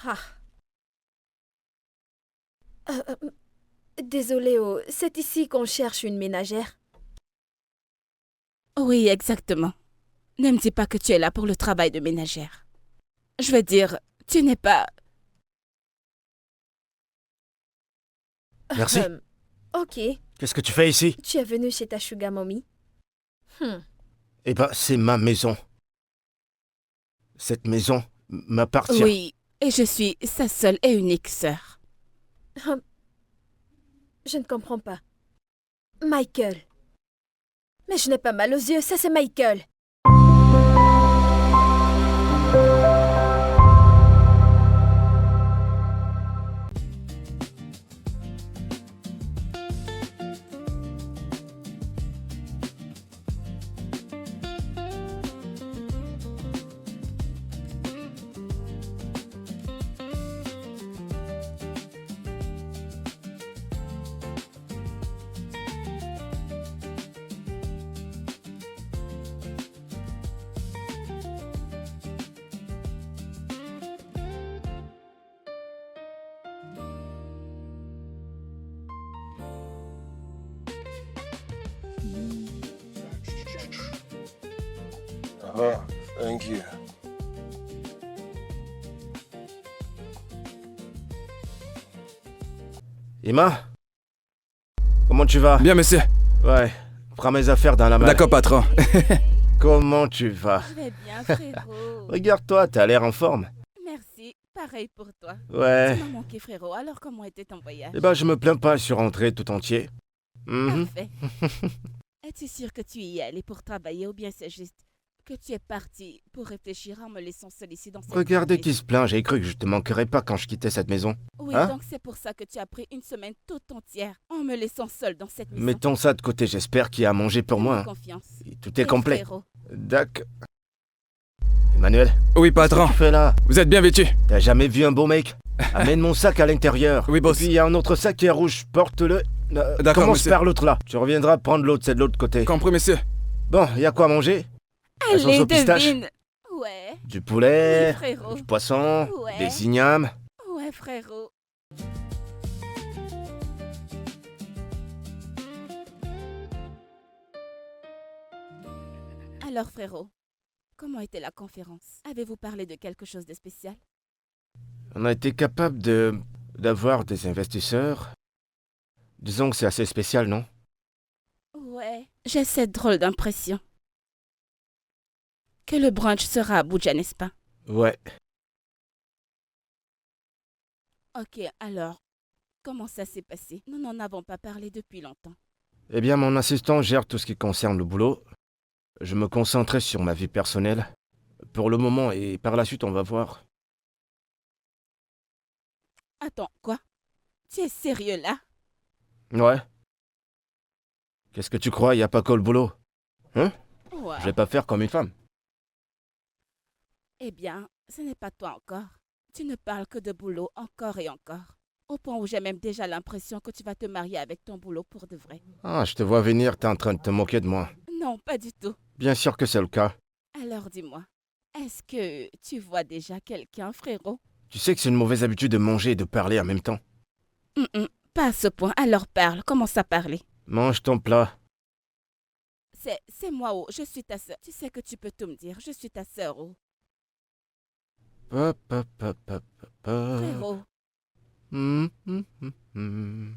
Ah. Euh, euh, Désolé, oh, c'est ici qu'on cherche une ménagère. Oui, exactement. Ne me dis pas que tu es là pour le travail de ménagère. Je veux dire, tu n'es pas... Merci. Ok, Qu'est-ce que tu fais ici? tu es venu chez ta sugar mommy. Hmm. Eh ben, c'est ma maison. Cette maison m'appartient. Oui, et je suis sa seule et unique sœur. Hum, Je ne comprends pas. Michael. Mais je n'ai pas mal aux yeux, ça c'est Michael. Oh, thank you. Emma? Comment tu vas? Bien, monsieur. Ouais. Prends mes affaires dans la malle. D'accord, patron. Comment tu vas? Je vais bien, frérot. Regarde-toi, t'as l'air en forme. Merci, pareil pour toi. Ouais. Tu m'as manqué, frérot. Alors, comment était ton voyage? Eh ben, je me plains pas, je suis rentré tout entier. Mhm. Parfait. Es-tu sûr que tu y es allé pour travailler ou bien c'est juste que tu es parti pour réfléchir en me laissant seul ici dans cette Regardez grande qui se plaint, j'ai cru que je te manquerais pas quand je quittais cette maison. Oui, Hein? donc c'est pour ça que tu as pris une semaine toute entière en me laissant seule dans cette maison. Mettons ça de côté, j'espère qu'il y a à manger pour Fais-moi moi. Hein. confiance. Tout est Et complet. frérot, D'accord. Emmanuel, Oui, qu'est-ce que patron. tu fais là? Vous êtes bien vêtu? T'as jamais vu un beau mec? Amène mon sac à l'intérieur. Oui, boss. Et puis il y a un autre sac qui est rouge, porte-le. D'accord, Commence monsieur. par l'autre là. Tu reviendras prendre l'autre, c'est de l'autre côté. Compris, monsieur. Bon, il y a quoi à manger? La sauce allez, au pistache? devine. Ouais, Du oui, poulet, frérot. du poisson, Ouais. des ignames. Ouais, frérot. Alors, frérot, comment était la conférence? Avez-vous parlé de quelque chose de spécial? On a été capable d'avoir des investisseurs. Disons que c'est assez spécial, non? Ouais, j'ai cette drôle d'impression que le brunch sera à Abuja, n'est-ce pas? Ouais. Ok, alors, comment ça s'est passé? Nous n'en avons pas parlé depuis longtemps. Eh bien, mon assistant gère tout ce qui concerne le boulot. Je me concentrais sur ma vie personnelle. Pour le moment, et par la suite, on va voir. Attends, quoi? Tu es sérieux là? Ouais. Qu'est-ce que tu crois, y a pas que le boulot? Hein? Wow. Je vais pas faire comme une femme. Eh bien, ce n'est pas toi encore. Tu ne parles que de boulot encore et encore. Au point où j'ai même déjà l'impression que tu vas te marier avec ton boulot pour de vrai. Ah, je te vois venir, t'es en train de te moquer de moi. Non, pas du tout. Bien sûr que c'est le cas. Alors dis-moi, est-ce que tu vois déjà quelqu'un, frérot? Tu sais que c'est une mauvaise habitude de manger et de parler en même temps. Pas à ce point. Alors parle, commence à parler. Mange ton plat. C'est moi, oh, je suis ta sœur. Tu sais que tu peux tout me dire, je suis ta sœur, oh. Pa, pa, pa, pa, pa, pa. Frérot, Hum, hum, hum, hum.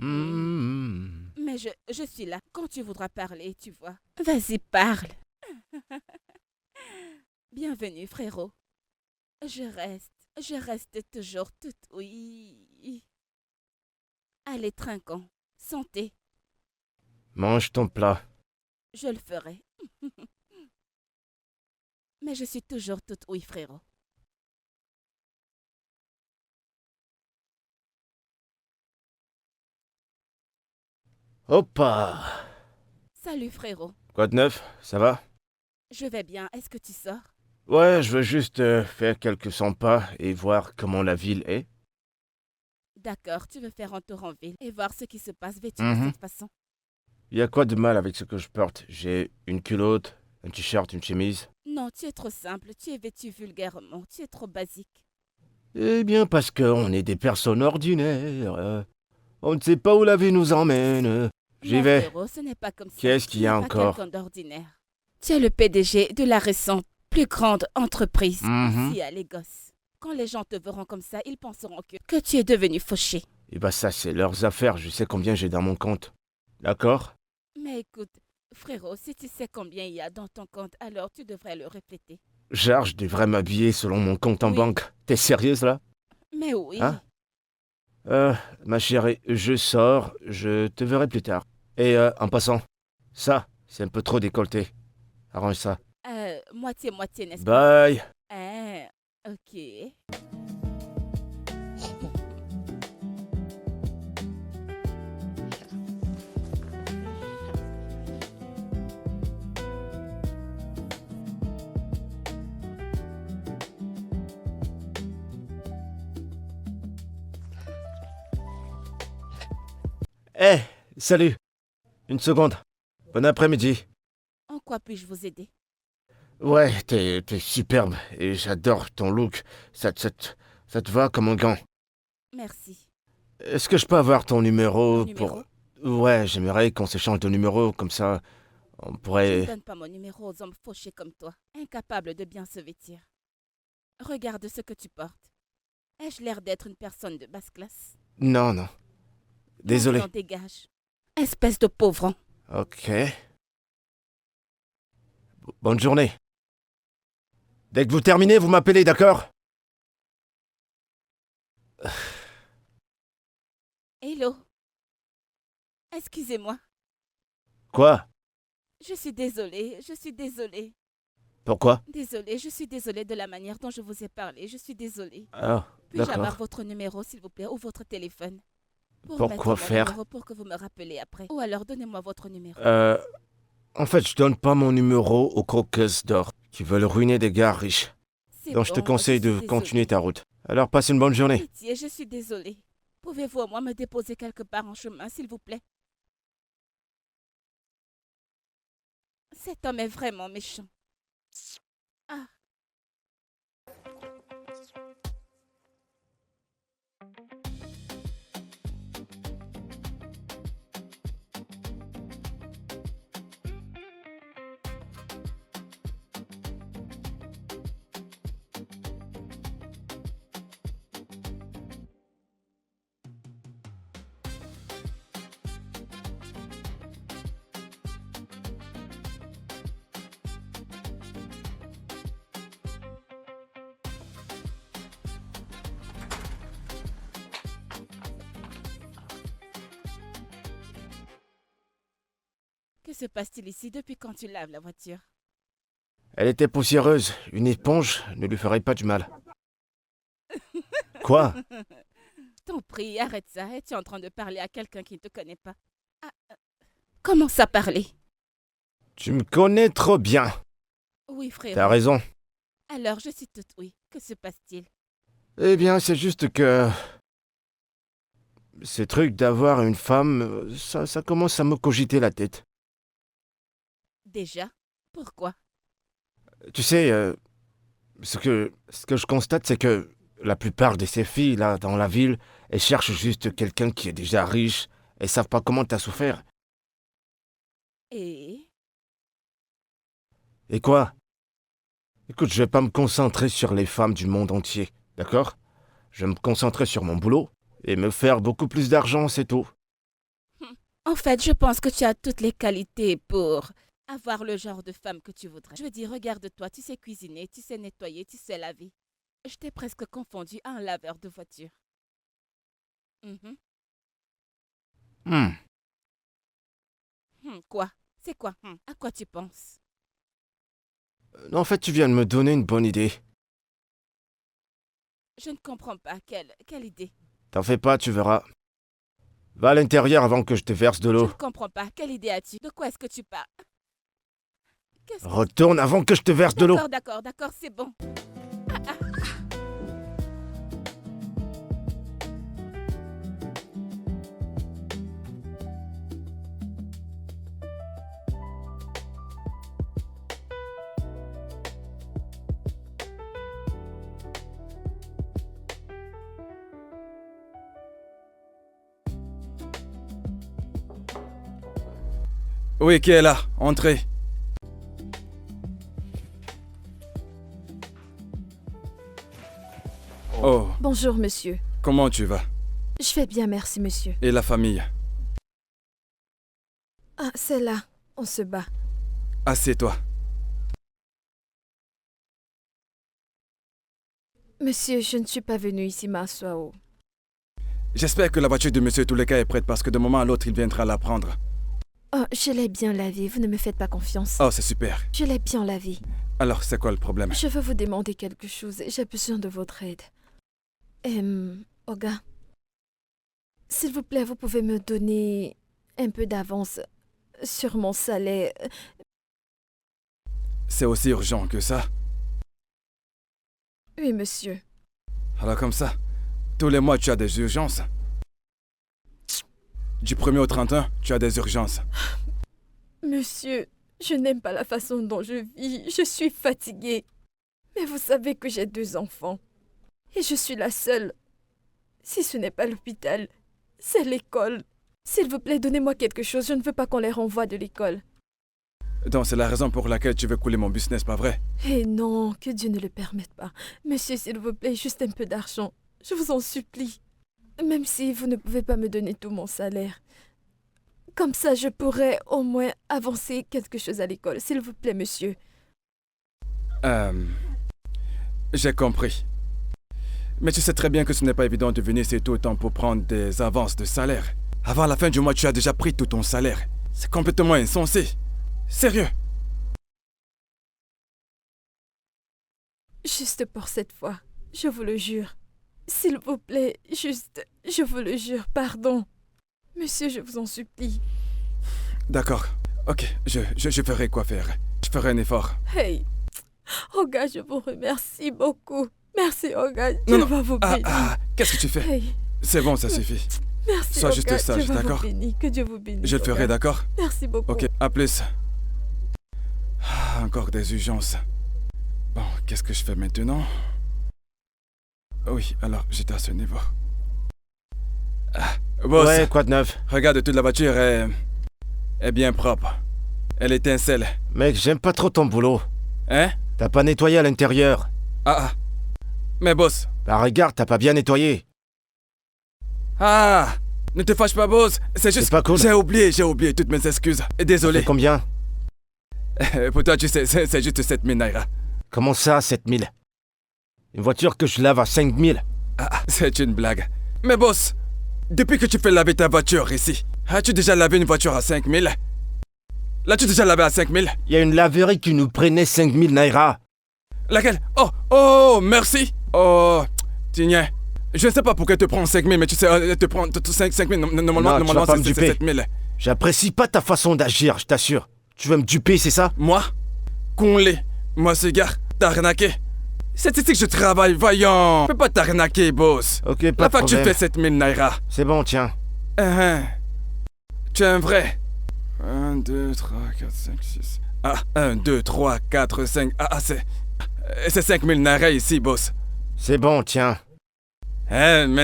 Hum. mais je suis là quand tu voudras parler, tu vois. Vas-y, parle. Bienvenue, frérot. Je reste toujours toute oui. Allez, trinquons. Santé, Mange ton plat. je le ferai. Mais je suis toujours toute oui, frérot. Hoppa! Salut, frérot. Quoi de neuf? Ça va? Je vais bien. Est-ce que tu sors? Ouais, je veux juste faire quelques 100 pas et voir comment la ville est. D'accord, tu veux faire un tour en ville et voir ce qui se passe vêtu de Mhm. cette façon. Y a quoi de mal avec ce que je porte? J'ai une culotte, un t-shirt, une chemise. Non, tu es trop simple, tu es vêtu vulgairement, tu es trop basique. Eh bien, parce qu'on est des personnes ordinaires. On ne sait pas où la vie nous emmène. J'y Mon vais. frérot, ce n'est pas comme ça. Qu'est-ce qu'il y Tu a n'es pas encore? quelqu'un d'ordinaire. Tu es le PDG de la récente plus grande entreprise Mhm. ici à Lagos. Quand les gens te verront comme ça, ils penseront que tu es devenu fauché. Eh ben ça, c'est leurs affaires. Je sais combien j'ai dans mon compte. D'accord? Mais écoute, frérot, si tu sais combien il y a dans ton compte, alors tu devrais le refléter. Genre, je devrais m'habiller selon mon compte en Oui. banque. T'es sérieuse là? Mais oui, Hein? Ma chérie, je sors. Je te verrai plus tard. Et en passant, ça, c'est un peu trop décolleté. Arrange ça. moitié-moitié, n'est-ce pas? Bye! Ah, ok. Eh, salut! Une seconde. Bon après-midi. En quoi puis-je vous aider? Ouais, t'es superbe et j'adore ton look. Ça te va comme un gant. Merci. Est-ce que je peux avoir ton numéro Mon numéro? Ouais, j'aimerais qu'on s'échange de numéro, comme ça, on Je ne pourrait... donne pas mon numéro aux hommes fauchés comme toi, incapables de bien se vêtir. Regarde ce que tu portes. Ai-je l'air d'être une personne de basse classe? Non, non. Désolé. Maintenant, dégage. Espèce de pauvron. Ok. Bonne journée. Dès que vous terminez, vous m'appelez, d'accord? Hello. Excusez-moi. Quoi? Je suis désolée. Pourquoi? Je suis désolée de la manière dont je vous ai parlé. Je suis désolée. Ah, Puis-je avoir d'accord. votre numéro, s'il vous plaît, ou votre téléphone? Pour Pourquoi mettre mon faire? numéro pour que vous me rappelez après. Ou alors donnez-moi votre numéro. En fait, je donne pas mon numéro aux croqueuses d'or qui veulent ruiner des gars riches. C'est Donc je te bon, conseille suis de désolée. continuer ta route. Alors passe une bonne journée. Pitié, je suis désolée. Pouvez-vous au moins me déposer quelque part en chemin, s'il vous plaît? Cet homme est vraiment méchant. Ah, que se passe-t-il ici depuis quand tu laves la voiture? Elle était poussiéreuse. Une éponge ne lui ferait pas du mal. Quoi? T'en prie, arrête ça. Es-tu en train de parler à quelqu'un qui ne te connaît pas? Ah, comment ça parler? Tu me connais trop bien. Oui, frère. T'as raison. Alors, je suis toute oui. Que se passe-t-il? Eh bien, c'est juste que... Ces trucs d'avoir une femme, ça commence à me cogiter la tête. Déjà? Pourquoi? Tu sais, ce que je constate, c'est que la plupart de ces filles, là, dans la ville, elles cherchent juste quelqu'un qui est déjà riche. Elles savent pas comment t'as souffert. Et... Et quoi? Écoute, je vais pas me concentrer sur les femmes du monde entier, d'accord? Je vais me concentrer sur mon boulot et me faire beaucoup plus d'argent, c'est tout. En fait, je pense que tu as toutes les qualités pour avoir le genre de femme que tu voudrais. Je veux dire, regarde-toi, tu sais cuisiner, tu sais nettoyer, tu sais laver. Je t'ai presque confondu à un laveur de voiture. Mhm. Hmm. Quoi? C'est quoi? À quoi tu penses? En fait, tu viens de me donner une bonne idée. Je ne comprends pas. Quelle idée? T'en fais pas, tu verras. Va à l'intérieur avant que je te verse de Je l'eau. ne comprends pas. Quelle idée as-tu? De quoi est-ce que tu parles? Qu'est-ce que... Retourne avant que je te verse de l'eau. D'accord, c'est bon. Oui, qui est là? Entrez. Oh, Bonjour, monsieur. comment tu vas? Je vais bien, merci, monsieur. Et la famille? Ah, c'est là. On se bat. Assieds-toi. Monsieur, je ne suis pas venu ici m'asseoir. J'espère que la voiture de monsieur Touleka est prête parce que de moment à l'autre, il viendra la prendre. Oh, je l'ai bien lavée. Vous ne me faites pas confiance. Oh, c'est super. Je l'ai bien lavée. Alors, c'est quoi le problème? Je veux vous demander quelque chose. J'ai besoin de votre aide. Oga, s'il vous plaît, vous pouvez me donner un peu d'avance sur mon salaire. C'est aussi urgent que ça. Oui, monsieur. Alors comme ça, tous les mois, tu as des urgences. Du 1er au 31, tu as des urgences. Monsieur, je n'aime pas la façon dont je vis. Je suis fatiguée. Mais vous savez que j'ai 2 enfants. Et je suis la seule. Si ce n'est pas l'hôpital, c'est l'école. S'il vous plaît, donnez-moi quelque chose. Je ne veux pas qu'on les renvoie de l'école. Donc c'est la raison pour laquelle tu veux couler mon business, pas vrai? Eh non, que Dieu ne le permette pas. Monsieur, s'il vous plaît, juste un peu d'argent. Je vous en supplie. Même si vous ne pouvez pas me donner tout mon salaire. Comme ça, je pourrais au moins avancer quelque chose à l'école. S'il vous plaît, monsieur. J'ai compris. Mais tu sais très bien que ce n'est pas évident de venir ici tout le temps pour prendre des avances de salaire. Avant la fin du mois, tu as déjà pris tout ton salaire. C'est complètement insensé. Sérieux. Juste pour cette fois, je vous le jure. S'il vous plaît, juste, je vous le jure, pardon. Monsieur, je vous en supplie. D'accord. Ok, je ferai quoi faire. Je ferai un effort. Hey, Oga, je vous remercie beaucoup. Merci, Oga. Dieu va vous bénir. Qu'est-ce que tu fais? Hey, C'est bon, ça suffit. merci, Sois Oga. juste sage, Dieu va d'accord? vous bénir. Que Dieu vous bénisse. Je le ferai, Oga. d'accord? Merci beaucoup. Ok, à plus. Encore des urgences. Bon, qu'est-ce que je fais maintenant? Oui, alors j'étais à ce niveau. Boss, Ouais, quoi de neuf? regarde, toute la voiture est bien propre. Elle étincelle. Mec, j'aime pas trop ton boulot. Hein? T'as pas nettoyé à l'intérieur. Ah. Mais boss. Bah regarde, t'as pas bien nettoyé. Ah! Ne te fâche pas, boss. C'est juste... C'est pas cool. J'ai oublié toutes mes excuses. Et désolé. C'est combien? Pour toi, tu sais, c'est juste 7000 naira. Comment ça, 7000? Une voiture que je lave à 5000? C'est une blague. Mais boss, depuis que tu fais laver ta voiture ici, as-tu déjà lavé une voiture à 5000? L'as-tu déjà lavé à 5000? Il y a une laverie qui nous prenait 5000 naira. Laquelle? Oh, merci. Oh, tiens. Je ne sais pas pourquoi elle te prend 5000, mais tu sais, elle te prend 5000. Normalement, pas me c'est duper. 7000. J'apprécie pas ta façon d'agir, je t'assure. Tu veux me duper, c'est ça? Moi? Conlé. Moi, ce gars, t'as arnaqué. C'est ici que je travaille, voyons. Je peux pas t'arnaquer, boss. Ok, pas La de facture problème. fait 7000 naira. C'est bon, tiens. Tu es un vrai. 1, 2, 3, 4, 5, 6. 1, 2, 3, 4, 5. C'est 5000 naira ici, boss. C'est bon, tiens. Je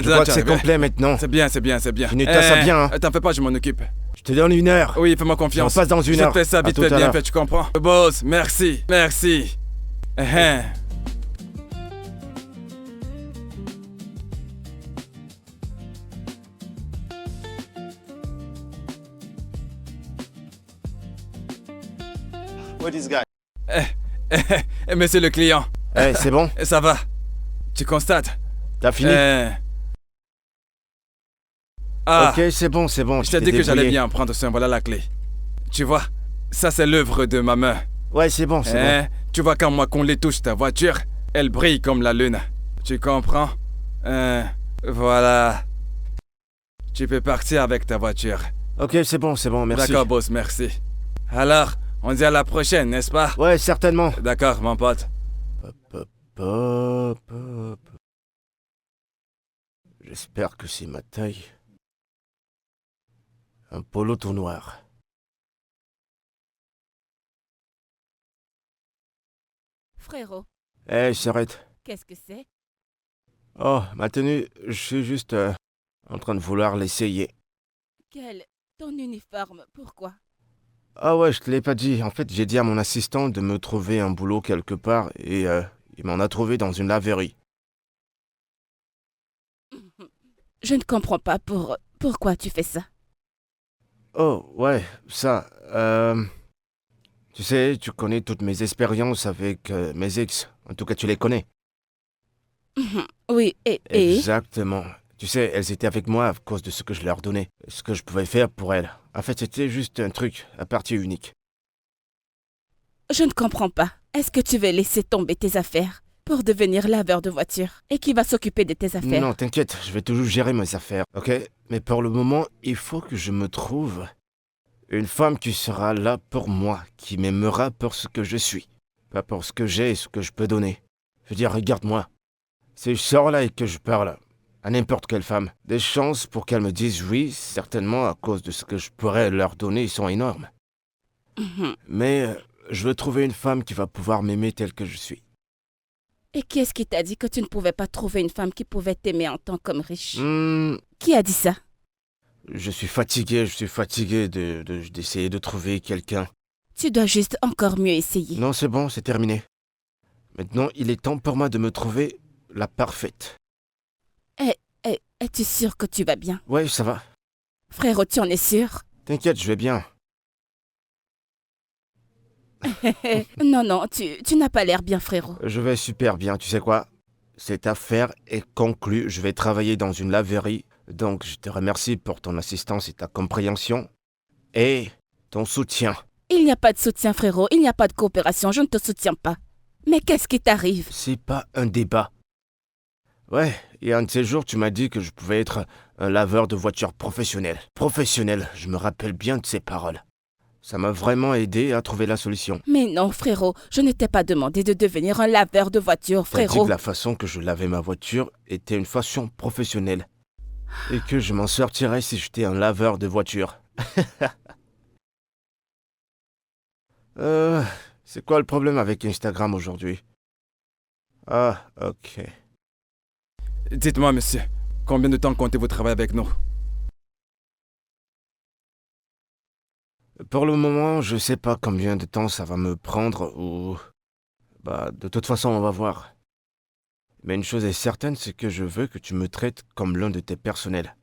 Je vois que c'est complet maintenant. C'est bien. Tu nettoies ça bien, hein. T'en fais pas, je m'en occupe. Je te donne 1 heure. Oui, fais-moi confiance. J'en passe dans 1 heure. Je fais ça À vite tout fait, à bien l'heure. fait, tu comprends? Boss, merci. What is guy? Monsieur le client, Eh, c'est bon? ça va? Tu constates? T'as fini? Ok, c'est bon. Je t'ai dit que j'allais bien prendre soin, voilà la clé. Tu vois, ça c'est l'œuvre de ma main. Ouais, c'est bon, c'est bon. Tu vois quand moi qu'on les touche ta voiture, elle brille comme la lune. Tu comprends? Voilà. Tu peux partir avec ta voiture. Ok, c'est bon, merci. D'accord, boss, merci. Alors, on dit à la prochaine, n'est-ce pas? Ouais, certainement. D'accord, mon pote. Pop. J'espère que c'est ma taille. Un polo tout noir. Frérot, Eh, s'arrête. qu'est-ce que c'est? Oh, ma tenue, je suis juste en train de vouloir l'essayer. Quel? Ton uniforme, pourquoi? Ah ouais, je te l'ai pas dit. En fait, j'ai dit à mon assistant de me trouver un boulot quelque part et il m'en a trouvé dans une laverie. Je ne comprends pas pourquoi tu fais ça. Oh, ouais, ça. Tu sais, tu connais toutes mes expériences avec mes ex. En tout cas, tu les connais. Oui, et Exactement. Tu sais, elles étaient avec moi à cause de ce que je leur donnais, ce que je pouvais faire pour elles. En fait, c'était juste un truc, à partie unique. je ne comprends pas. Est-ce que tu veux laisser tomber tes affaires pour devenir laveur de voiture? Et qui va s'occuper de tes affaires? Non, t'inquiète, je vais toujours gérer mes affaires, ok? Mais pour le moment, il faut que je me trouve une femme qui sera là pour moi, qui m'aimera pour ce que je suis, pas pour ce que j'ai et ce que je peux donner. Je veux dire, regarde-moi. Si je sors là et que je parle à n'importe quelle femme, des chances pour qu'elle me dise oui, certainement à cause de ce que je pourrais leur donner, sont énormes. Mais je veux trouver une femme qui va pouvoir m'aimer telle que je suis. Et qui est-ce qui t'a dit que tu ne pouvais pas trouver une femme qui pouvait t'aimer en tant qu'homme riche? Hmm, Qui a dit ça? je suis fatigué d'essayer de trouver quelqu'un. Tu dois juste encore mieux essayer. Non, c'est bon, c'est terminé. Maintenant, il est temps pour moi de me trouver la parfaite. Es-tu sûr que tu vas bien? Ouais, ça va. Frérot, tu en es sûr? T'inquiète, je vais bien. Non, tu n'as pas l'air bien, frérot. Je vais super bien, tu sais quoi? Cette affaire est conclue, je vais travailler dans une laverie. Donc, je te remercie pour ton assistance et ta compréhension. Et ton soutien. Il n'y a pas de soutien, frérot. Il n'y a pas de coopération. Je ne te soutiens pas. Mais qu'est-ce qui t'arrive? C'est pas un débat. Ouais, et un de ces jours, tu m'as dit que je pouvais être un laveur de voitures professionnel. Professionnel, je me rappelle bien de ces paroles. Ça m'a vraiment aidé à trouver la solution. Mais non, frérot. Je ne t'ai pas demandé de devenir un laveur de voiture, T'as dit frérot. que la façon que je lavais ma voiture était une façon professionnelle. Et que je m'en sortirais si j'étais un laveur de voiture. C'est quoi le problème avec Instagram aujourd'hui? Ah, ok. Dites-moi, monsieur, combien de temps comptez-vous travailler avec nous? Pour le moment, je sais pas combien de temps ça va me prendre ou... Bah, de toute façon, on va voir. Mais une chose est certaine, c'est que je veux que tu me traites comme l'un de tes personnels.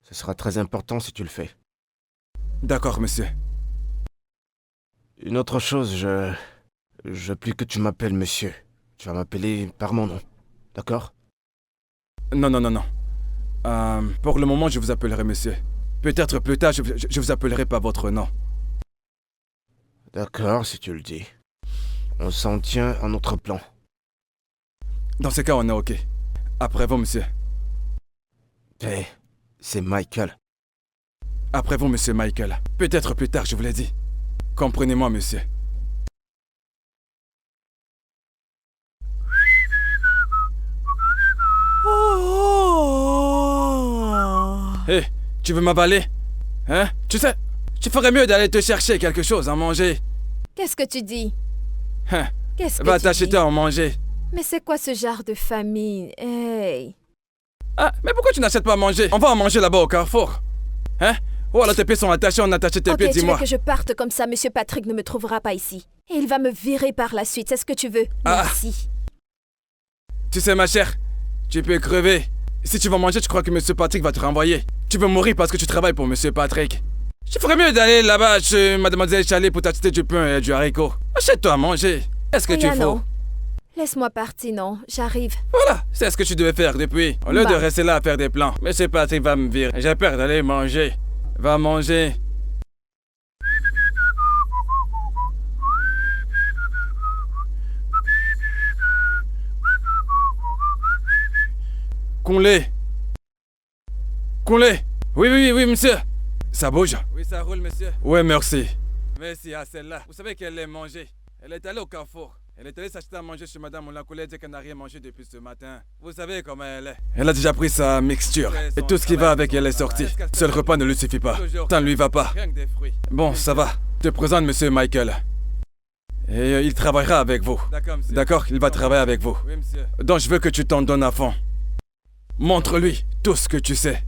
Ce sera très important si tu le fais. D'accord, monsieur. Une autre chose, je veux plus que tu m'appelles monsieur. Tu vas m'appeler par mon nom. D'accord? Non. Pour le moment, je vous appellerai monsieur. Peut-être plus tard, je vous appellerai par votre nom. D'accord, si tu le dis. On s'en tient à notre plan. Dans ce cas, on est OK. Après vous, monsieur. Hey, c'est Michael. Après vous, monsieur Michael. Peut-être plus tard, je vous l'ai dit. Comprenez-moi, monsieur. Hé, tu veux m'avaler? Hein? Tu sais, tu ferais mieux d'aller te chercher quelque chose à manger. Qu'est-ce que tu dis? Hein? Qu'est-ce que Va tu t'acheter dis? à manger. Mais c'est quoi ce genre de famille? Hey! Ah, mais pourquoi tu n'achètes pas à manger? On va en manger là-bas au Carrefour. Hein? Oh, alors tes pieds sont attachés, on a attaché tes Ok, pieds, tu veux dis-moi. que je parte comme ça, Monsieur Patrick ne me trouvera pas ici. Et il va me virer par la suite, c'est ce que tu veux? Ah. Merci. Tu sais, ma chère, tu peux crever. Si tu vas manger, tu crois que Monsieur Patrick va te renvoyer. Tu veux mourir parce que tu travailles pour Monsieur Patrick. Je ferais mieux d'aller là-bas chez Mademoiselle Chalet pour t'acheter du pain et du haricot. Achète-toi à manger. Est-ce que tu es faux? non. Laisse-moi partir, non. J'arrive. Voilà, c'est ce que tu devais faire depuis. Au lieu de Bah. rester là à faire des plans. Monsieur Patrick va me virer. J'ai peur d'aller manger. Va manger. Conlé. Conlé. Oui, monsieur. Ça bouge. Oui, ça roule, monsieur. Oui, merci. Merci à celle-là. Vous savez qu'elle est mangée. Elle est allée au Carrefour. Elle est allée s'acheter à manger chez Madame Olancoulé, dit qu'elle n'a rien mangé depuis ce matin. Vous savez comment elle est. Elle a déjà pris sa mixture. Et tout ce qui va avec elle est sorti. Seul repas ne lui suffit pas. Ça ne lui va pas. Bon, ça va. Je te présente Monsieur Michael. Et il travaillera avec vous. D'accord, il va travailler avec vous. Donc je veux que tu t'en donnes à fond. Montre-lui tout ce que tu sais.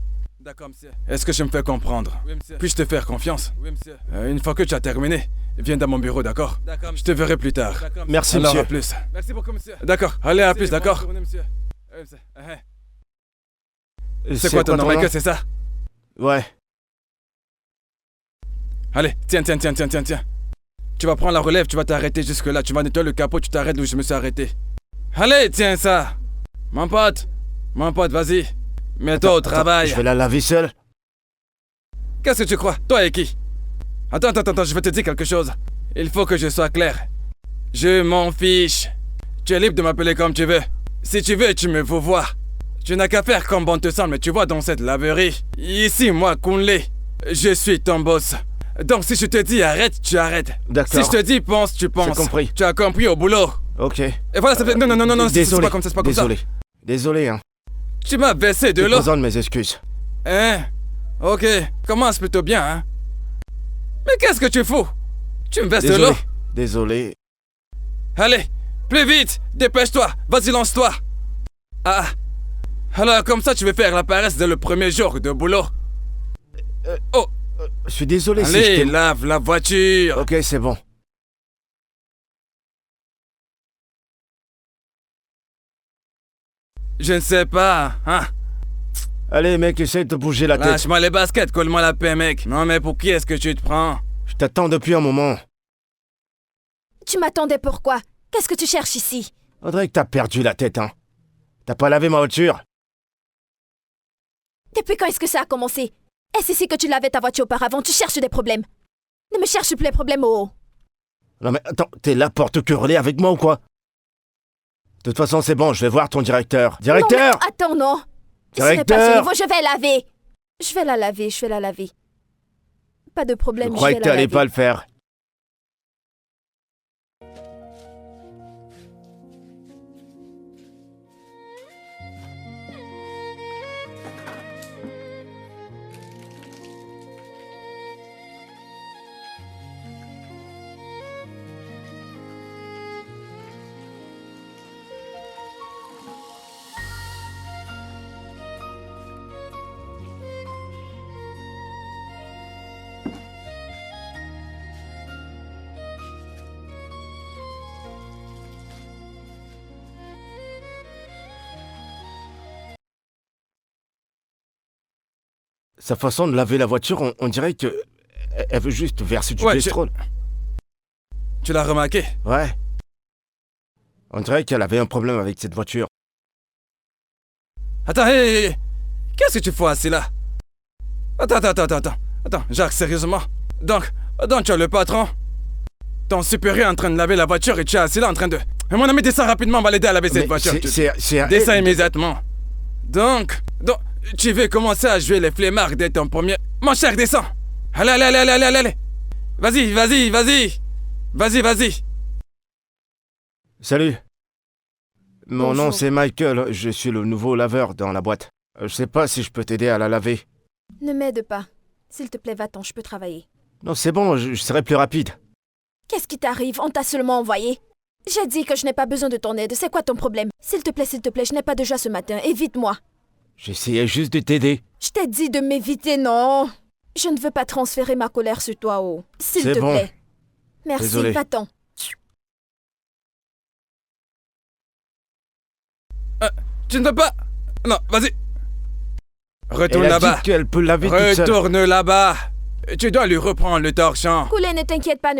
D'accord, monsieur. Est-ce que je me fais comprendre? Oui, monsieur. Puis-je te faire confiance? Oui, monsieur. Une fois que tu as terminé, viens dans mon bureau, d'accord? D'accord. Je te verrai plus tard. Merci, Alors, monsieur. à plus. Merci beaucoup, monsieur. D'accord. Allez, à plus, d'accord? C'est quoi ton nom, Michael, c'est ça? Ouais. Allez, tiens. Tu vas prendre la relève, tu vas t'arrêter jusque là. Tu vas nettoyer le capot, tu t'arrêtes où je me suis arrêté. Allez, tiens ça. Mon pote, vas-y. Mets-toi au travail. Je vais la laver seul. Qu'est-ce que tu crois? Toi et qui? Attends, je vais te dire quelque chose. Il faut que je sois clair. Je m'en fiche. Tu es libre de m'appeler comme tu veux. Si tu veux, tu me vois voir. Tu n'as qu'à faire comme bon te semble, mais tu vois dans cette laverie. Ici, moi, Kunle, je suis ton boss. Donc si je te dis arrête, tu arrêtes. D'accord. Si je te dis pense, tu penses. J'ai compris. Tu as compris au boulot. Ok. Et voilà, ça fait... Non, c'est pas comme ça, c'est pas comme ça. Désolé, hein. Tu m'as baissé de Je l'eau. présente mes excuses. Hein? Ok, commence plutôt bien, hein? Mais qu'est-ce que tu fous? Tu me baisses de l'eau? Désolé. Allez, plus vite, dépêche-toi, vas-y lance-toi. Ah, alors comme ça tu veux faire la paresse dès le premier jour de boulot. Oh, Je suis désolé si allez, je t'ai... lave la voiture. Ok, c'est bon. Je ne sais pas, hein? Allez, mec, essaye de bouger la tête. Lâche-moi les baskets, colle-moi la paix, mec. Non mais pour qui est-ce que tu te prends? Je t'attends depuis un moment. Tu m'attendais pourquoi? Qu'est-ce que tu cherches ici? On dirait que t'as perdu la tête, hein. T'as pas lavé ma voiture? Depuis quand est-ce que ça a commencé? Est-ce ici que tu lavais ta voiture auparavant? Tu cherches des problèmes. Ne me cherche plus les problèmes, oh. Non mais attends, t'es là pour te quereller avec moi ou quoi? De toute façon, c'est bon, je vais voir ton directeur. Directeur! Non, mais attends, non. Ce n'est pas ce niveau, je vais laver. Je vais la laver. Pas de Je problème, je croyais vais que la t'allais laver. pas le faire. Sa façon de laver la voiture, on dirait que... Elle veut juste verser du Ouais, pétrole. Tu l'as remarqué? Ouais. On dirait qu'elle avait un problème avec cette voiture. Attends, hé, qu'est-ce que tu fais assis là? Attends, Jacques, sérieusement? Donc tu es le patron? Ton supérieur est en train de laver la voiture et tu es assis là en train de... Mon ami, descends rapidement, on va l'aider à laver cette voiture. Descends immédiatement. Donc, tu veux commencer à jouer les flemmards dès ton premier... Mon cher, descends. Allez. Vas-y. Salut. Mon Bonjour. nom c'est Michael, je suis le nouveau laveur dans la boîte. Je sais pas si je peux t'aider à la laver. Ne m'aide pas. S'il te plaît, va-t'en, je peux travailler. Non, c'est bon, je serai plus rapide. Qu'est-ce qui t'arrive? On t'a seulement envoyé. J'ai dit que je n'ai pas besoin de ton aide. C'est quoi ton problème? S'il te plaît, je n'ai pas de joie ce matin. Évite-moi. J'essayais juste de t'aider. Je t'ai dit de m'éviter, non? Je ne veux pas transférer ma colère sur toi, oh. S'il C'est te bon. plaît. Merci, Désolé. va-t'en. Tu ne peux pas... Non, vas-y. Retourne Elle a là-bas. dit qu'elle peut laver toute seule. Retourne là-bas. Tu dois lui reprendre le torchon. Coulé, ne t'inquiète pas.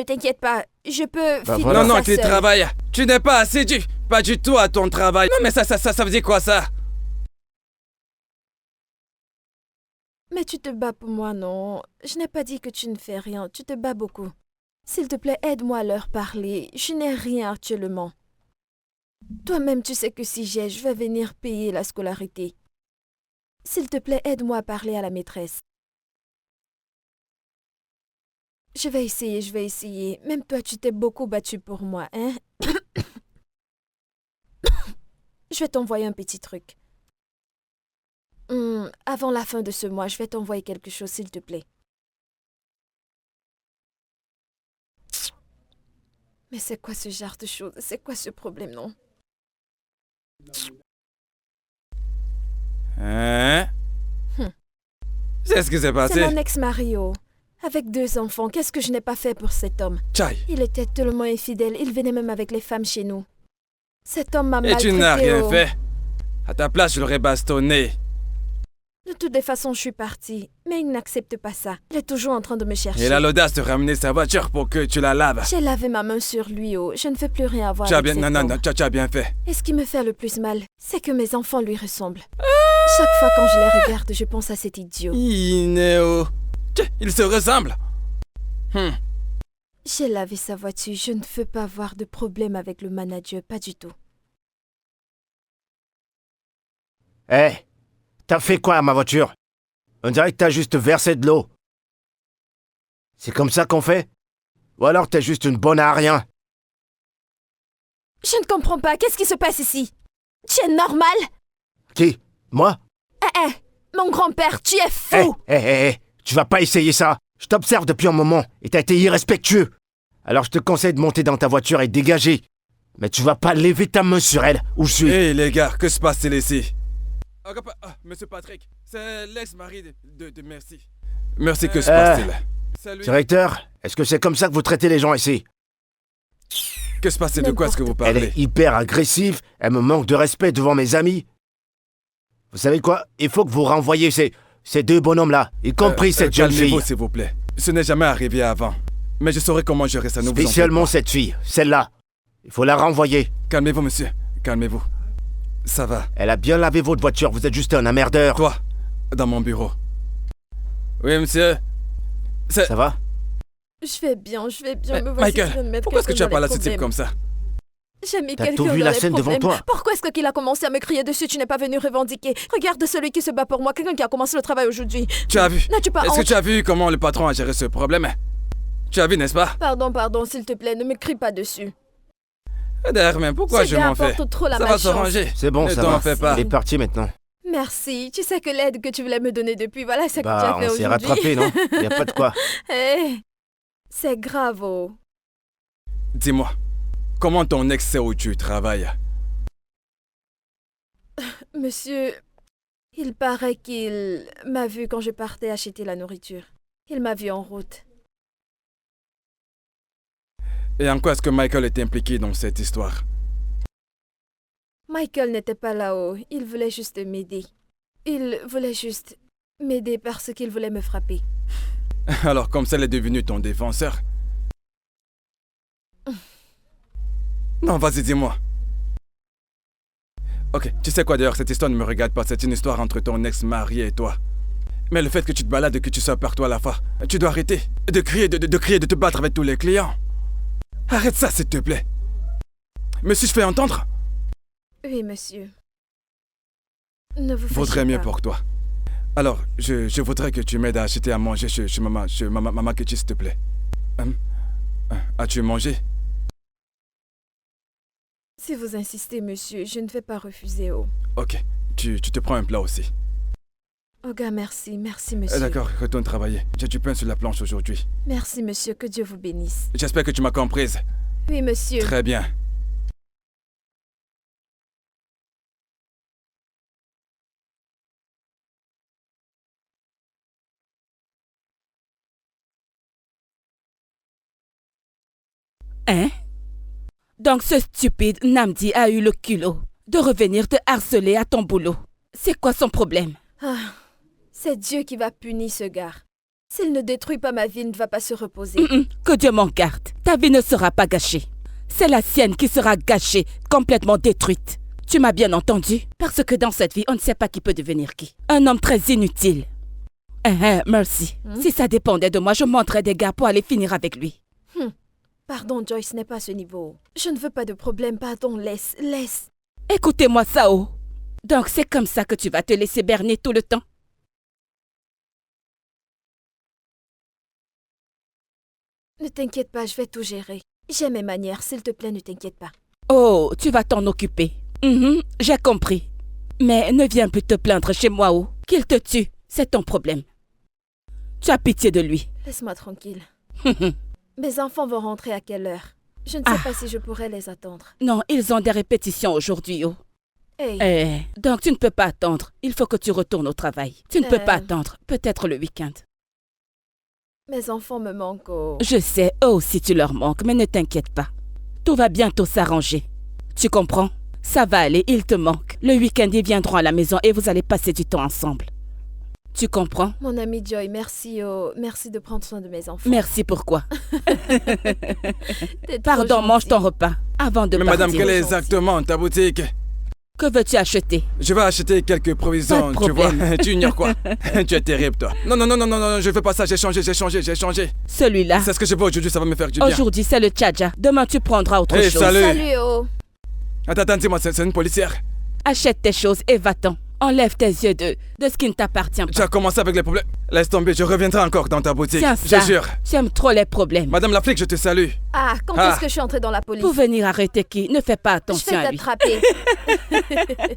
Je peux Bah finir voilà. Non, ça tu seule. travailles. Tu n'es pas assidu. Pas du tout à ton travail. Non, mais ça veut dire quoi, ça? Mais tu te bats pour moi, non? Je n'ai pas dit que tu ne fais rien. Tu te bats beaucoup. S'il te plaît, aide-moi à leur parler. Je n'ai rien actuellement. Toi-même, tu sais que si j'ai, je vais venir payer la scolarité. S'il te plaît, aide-moi à parler à la maîtresse. Je vais essayer. Même toi, tu t'es beaucoup battu pour moi, hein? Je vais t'envoyer un petit truc. Avant la fin de ce mois, je vais t'envoyer quelque chose, s'il te plaît. Mais c'est quoi ce genre de choses? C'est quoi ce problème, non? Hein? C'est ce qui s'est C'est passé. mon ex-mari, oh. Avec 2 enfants, qu'est-ce que je n'ai pas fait pour cet homme? Chai. Il était tellement infidèle, il venait même avec les femmes chez nous. Cet homme m'a Et maltraité. tu n'as rien oh. fait. À ta place, je l'aurais bastonné. De toutes les façons, je suis partie. Mais il n'accepte pas ça. Il est toujours en train de me chercher. Et il a l'audace de ramener sa voiture pour que tu la laves. J'ai lavé ma main sur lui, oh. Je ne veux plus rien avoir Tu as avec bien, cet non, homme. non, tu as bien fait. Et ce qui me fait le plus mal, c'est que mes enfants lui ressemblent. Chaque fois quand je les regarde, je pense à cet idiot. Inéo. Il se ressemble. J'ai lavé sa voiture, je ne veux pas avoir de problème avec le manager, pas du tout. Hé, t'as fait quoi à ma voiture? On dirait que t'as juste versé de l'eau. C'est comme ça qu'on fait? Ou alors t'es juste une bonne à rien? Je ne comprends pas, qu'est-ce qui se passe ici? Tu es normal? Qui? Moi? Mon grand-père, tu es fou! Tu vas pas essayer ça. Je t'observe depuis un moment et t'as été irrespectueux. Alors je te conseille de monter dans ta voiture et de dégager. Mais tu vas pas lever ta main sur elle, où je suis. Hé les gars, que se passe-t-il ici? Monsieur Patrick, c'est l'ex-mari de Merci. Merci, que se passe-t-il? Salut. Directeur, est-ce que c'est comme ça que vous traitez les gens ici? Que se passe-t-il? De quoi est-ce que vous Elle parlez? est hyper agressive, elle me manque de respect devant mes amis. Vous savez quoi? Il faut que vous renvoyiez ces 2 bonhommes-là, y compris cette jeune fille. Calmez-vous, s'il vous plaît. Ce n'est jamais arrivé avant. Mais je saurai comment gérer ça. Ne vous en faites Spécialement pas. cette fille, celle-là. Il faut la renvoyer. Calmez-vous, monsieur. Calmez-vous. Ça va. Elle a bien lavé votre voiture, vous êtes juste un emmerdeur. Toi, dans mon bureau. Oui, monsieur. Ça va? Je vais bien, me voici Michael, en train de mettre pourquoi est-ce que quelqu'un tu as dans parlé à les ce type problèmes. comme ça? J'ai mis T'as quelqu'un tout vu dans la les scène devant problèmes. toi? Pourquoi est-ce qu'il a commencé à me crier dessus? Tu n'es pas venu revendiquer. Regarde celui qui se bat pour moi, quelqu'un qui a commencé le travail aujourd'hui. Tu as vu? N'as-tu pas Est-ce que honte? tu as vu comment le patron a géré ce problème? Tu as vu, n'est-ce pas? Pardon, s'il te plaît, ne me crie pas dessus. D'ailleurs, mais pourquoi Ce je gars m'en fais? apporte trop la Ça va malchance. s'arranger. C'est bon, Ne ça t'en va. fais pas. Elle est partie maintenant. Merci. Tu sais que l'aide que tu voulais me donner depuis, voilà ce que tu as Bah, fait on s'est aujourd'hui. rattrapé, non? Y a pas de quoi. C'est grave, oh. Dis-moi, comment ton ex sait où tu travailles? Monsieur, il paraît qu'il m'a vu quand je partais acheter la nourriture. Il m'a vu en route. Et en quoi est-ce que Michael est impliqué dans cette histoire? Michael n'était pas là-haut. Il voulait juste m'aider. Il voulait juste m'aider parce qu'il voulait me frapper. Alors, comme ça, elle est devenue ton défenseur? Non, vas-y, dis-moi. Ok, tu sais quoi d'ailleurs, cette histoire ne me regarde pas. C'est une histoire entre ton ex-mari et toi. Mais le fait que tu te balades et que tu sois par toi à la fois, tu dois arrêter de crier, de crier, de te battre avec tous les clients. Arrête ça, s'il te plaît. Mais si je fais entendre, Oui, monsieur. Ne vous fâchez vaudrait mieux pas. pour toi. Alors, je voudrais que tu m'aides à acheter à manger chez maman Ketchi, s'il te plaît. As-tu mangé? Si vous insistez, monsieur, je ne vais pas refuser, oh. Ok, tu te prends un plat aussi. Oh gars, merci, monsieur. D'accord, retourne travailler. J'ai du pain sur la planche aujourd'hui. Merci, monsieur, que Dieu vous bénisse. J'espère que tu m'as comprise. Oui, monsieur. Très bien. Hein? Donc ce stupide Namdi a eu le culot de revenir te harceler à ton boulot. C'est quoi son problème? C'est Dieu qui va punir ce gars. S'il ne détruit pas ma vie, il ne va pas se reposer. Que Dieu m'en garde. Ta vie ne sera pas gâchée. C'est la sienne qui sera gâchée, complètement détruite. Tu m'as bien entendu? Parce que dans cette vie, on ne sait pas qui peut devenir qui. Un homme très inutile. Merci. Si ça dépendait de moi, je monterais des gars pour aller finir avec lui. Pardon, Joyce, ce n'est pas à ce niveau. Je ne veux pas de problème, pardon, laisse. Écoutez-moi, Sao. Donc c'est comme ça que tu vas te laisser berner tout le temps? Ne t'inquiète pas, je vais tout gérer. J'ai mes manières, s'il te plaît, ne t'inquiète pas. Oh, tu vas t'en occuper. J'ai compris. Mais ne viens plus te plaindre chez moi, oh. Qu'il te tue, c'est ton problème. Tu as pitié de lui. Laisse-moi tranquille. Mes enfants vont rentrer à quelle heure? Je ne sais pas si je pourrais les attendre. Non, ils ont des répétitions aujourd'hui, oh. Donc tu ne peux pas attendre. Il faut que tu retournes au travail. Tu ne peux pas attendre. Peut-être le week-end. Mes enfants me manquent. Oh. Je sais, eux aussi tu leur manques, mais ne t'inquiète pas. Tout va bientôt s'arranger. Tu comprends? Ça va aller, ils te manquent. Le week-end, ils viendront à la maison et vous allez passer du temps ensemble. Tu comprends? Mon ami Joy, merci. Merci de prendre soin de mes enfants. Merci pourquoi? T'es trop Pardon, gentil. mange ton repas avant de Mais partir. madame, quelle est gentil. exactement ta boutique? Que veux-tu acheter? Je vais acheter quelques provisions, Pas de tu vois. problème. Tu ignores quoi? Tu es terrible, toi. Non, je fais pas ça, j'ai changé. Celui-là. C'est ce que je veux aujourd'hui, ça va me faire du bien. Aujourd'hui, c'est le tchaja. Demain, tu prendras autre Hey, chose. salut. Salut, oh. Attends, dis-moi, c'est une policière. Achète tes choses et va-t'en. Enlève tes yeux de ce qui ne t'appartient Tu pas. as commencé avec les problèmes. Laisse tomber, je reviendrai encore dans ta boutique. Tiens Je ça. jure. Tu aimes trop les problèmes. Madame la flic, je te salue. Ah, quand Ah. est-ce que je suis entrée dans la police? Pour venir arrêter qui? Ne fais pas Je attention vais à lui. t'attraper.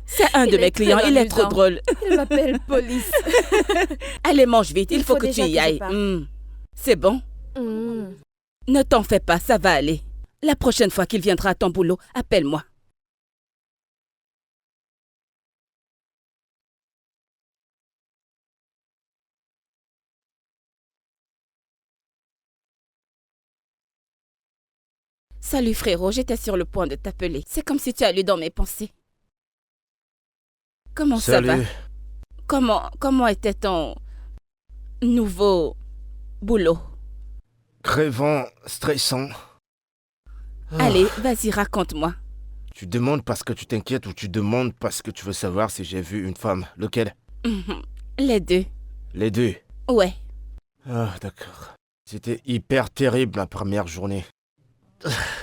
C'est un Il de est mes clients, très il est trop amusant. drôle. Il m'appelle police. Allez, mange vite, il Il faut faut que tu déjà y que je ailles. parte. C'est bon? Ne t'en fais pas, ça va aller. La prochaine fois qu'il viendra à ton boulot, appelle-moi. Salut frérot, j'étais sur le point de t'appeler. C'est comme si tu as lu dans mes pensées. Comment ça va? Salut. Comment était ton nouveau boulot? Crevant, stressant. Ah. Allez, vas-y, raconte-moi. Tu demandes parce que tu t'inquiètes ou tu demandes parce que tu veux savoir si j'ai vu une femme? Lequel? Les deux. Les deux. Ouais. Ah, d'accord. C'était hyper terrible ma première journée.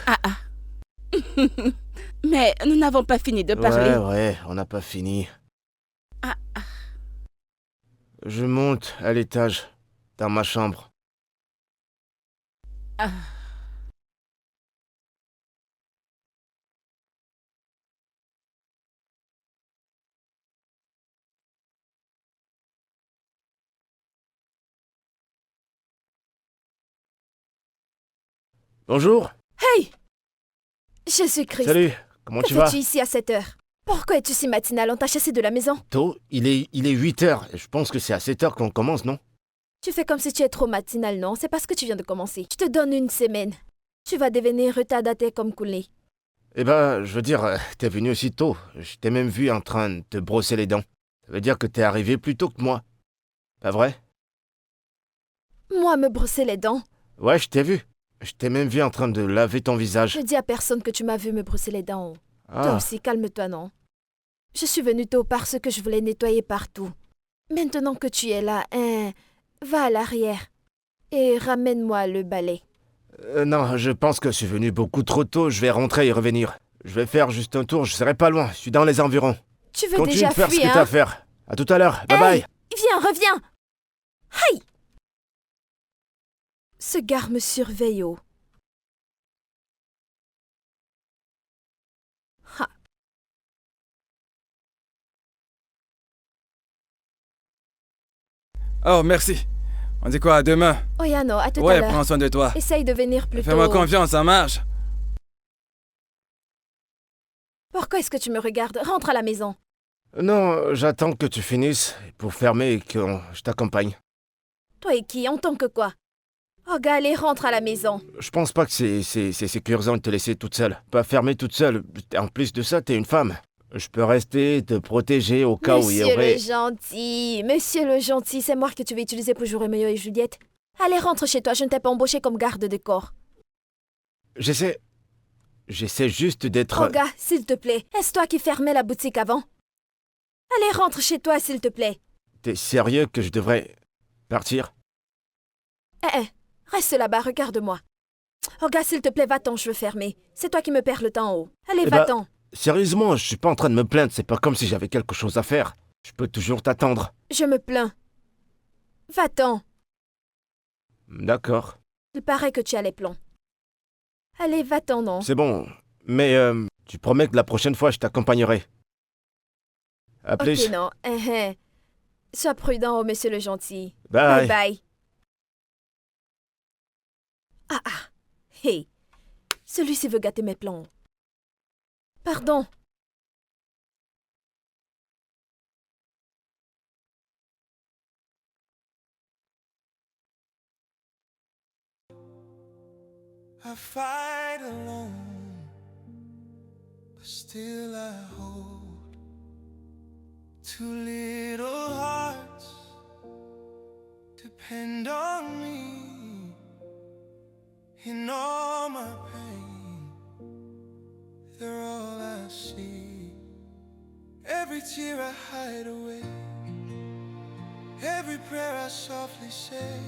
Ah. Mais nous n'avons pas fini de parler. Ouais, on n'a pas fini. Ah. Je monte à l'étage, dans ma chambre. Ah. Bonjour. Hey! Jésus-Christ. Salut. Comment Que tu vas? fais-tu ici à cette heure? Pourquoi es-tu si matinal? On t'a chassé de la maison? Tôt, il est 8 heures. Et je pense que c'est à 7 heures qu'on commence, non? Tu fais comme si tu es trop matinal, non? C'est parce que tu viens de commencer. Je te donne une semaine. Tu vas devenir retardataire comme Koulé. Eh ben, je veux dire, t'es venu aussi tôt. Je t'ai même vu en train de te brosser les dents. Ça veut dire que t'es arrivé plus tôt que moi. Pas vrai? Moi, me brosser les dents? Ouais, je t'ai vu. Je t'ai même vu en train de laver ton visage. Je dis à personne que tu m'as vu me brosser les dents. Toi Ah, aussi, calme-toi, non? Je suis venue tôt parce que je voulais nettoyer partout. Maintenant que tu es là, va à l'arrière et ramène-moi le balai. non, je pense que je suis venu beaucoup trop tôt. Je vais rentrer et revenir. Je vais faire juste un tour. Je serai pas loin. Je suis dans les environs. Tu veux Continue déjà de faire ce que fuir, t'as à hein? faire. À tout à l'heure. Bye Hey! bye. Viens, reviens! Aïe! Ce gars me surveille, oh. Ha. Oh, merci. On dit quoi, à demain? Oyano, à tout à Ouais, l'heure. prends soin de toi. Essaye de venir plus Fais-moi tôt. confiance, ça marche. Pourquoi est-ce que tu me regardes? Rentre à la maison. Non, j'attends que tu finisses pour fermer et que je t'accompagne. Toi et qui? En tant que quoi? Oh, gars, allez, rentre à la maison. Je pense pas que c'est sécurisant de te laisser toute seule. Pas fermer toute seule. En plus de ça, t'es une femme. Je peux rester, te protéger au cas où il y Monsieur aurait... le gentil, monsieur le gentil, c'est moi que tu veux utiliser pour jouer Roméo et Juliette. Allez, rentre chez toi, je ne t'ai pas embauché comme garde de corps. J'essaie juste d'être... Oh, gars, s'il te plaît, est-ce toi qui fermais la boutique avant? Allez, rentre chez toi, s'il te plaît. T'es sérieux que je devrais partir? Reste là-bas, regarde-moi. Oh, gars, s'il te plaît, va-t'en, je veux fermer. C'est toi qui me perds le temps, oh. Allez, Eh ben, va-t'en. Sérieusement, je suis pas en train de me plaindre, c'est pas comme si j'avais quelque chose à faire. Je peux toujours t'attendre. Je me plains. Va-t'en. D'accord. Il paraît que tu as les plombs. Allez, va-t'en, non? C'est bon. Mais tu promets que la prochaine fois, je t'accompagnerai. À plus. Ok, non. Sois prudent, oh, monsieur le gentil. Bye. Bye bye. Hey. Celui-ci veut gâter mes plans. Pardon. I fight alone, but still I hold two little hearts. Depend on me in all my pain. They're all I see. Every tear I hide away, every prayer I softly say.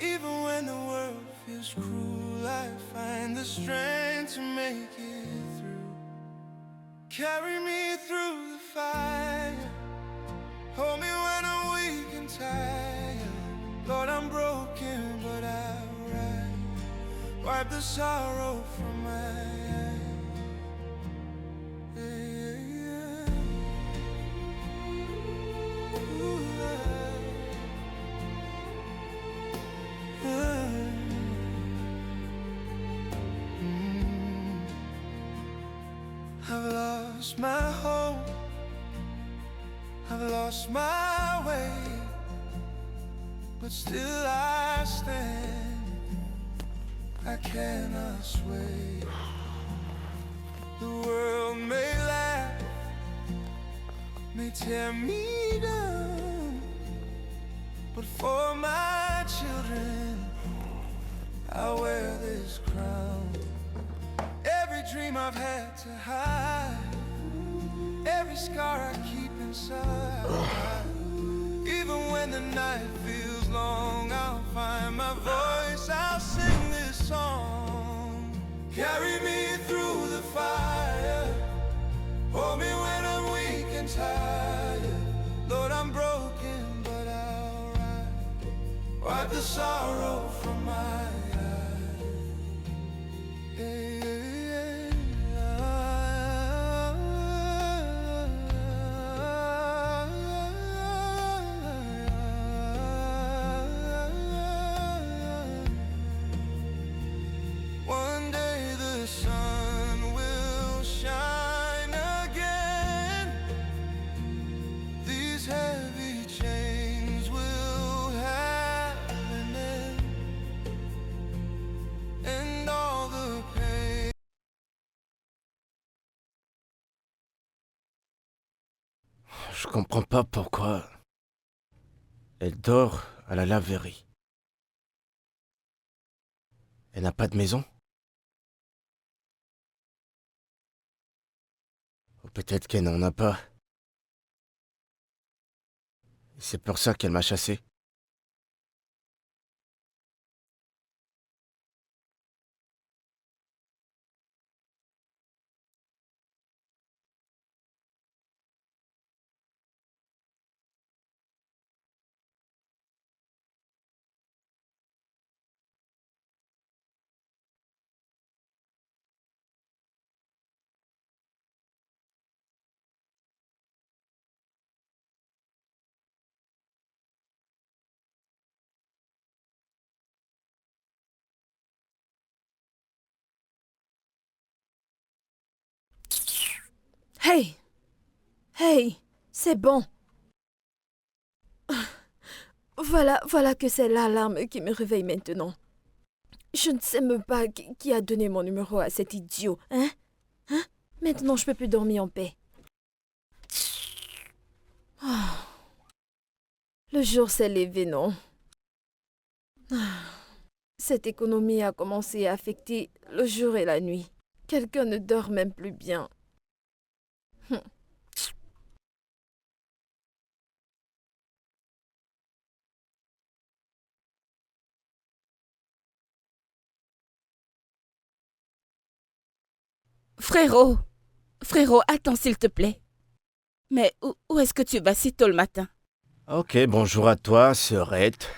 Even when the world feels cruel, I find the strength to make it through. Carry me through the fire, hold me when I'm weak and tired. Lord, I'm broken, but I'll rise. Wipe the sorrow from my eyes. Yeah, yeah. Ooh, I've lost my hope, I've lost my way, but still I stand. I cannot sway. The world may laugh, may tear me down, but for my children I'll wear this crown. Every dream I've had to hide, every scar I keep inside. Even when the night feels long, I'll find my voice, I'll sing this song. Carry me through the fire, hold me when I'm weak and tired. Lord, I'm broken, but I'll rise. Wipe the sorrow from my eyes. Yeah. One day the sun will shine again. These heavy chains will have an end, and all the pain. Je comprends pas pourquoi. Elle dort à la laverie. Elle n'a pas de maison? Ou peut-être qu'elle n'en a pas. C'est pour ça qu'elle m'a chassé. Hey! Hey! C'est bon. Voilà que c'est l'alarme qui me réveille maintenant. Je ne sais même pas qui a donné mon numéro à cet idiot, hein? Maintenant, je peux plus dormir en paix. Ah. Le jour s'est levé, non? Cette économie a commencé à affecter le jour et la nuit. Quelqu'un ne dort même plus bien. Frérot, attends s'il te plaît. Mais où est-ce que tu vas si tôt le matin? Ok, bonjour à toi, sœurette.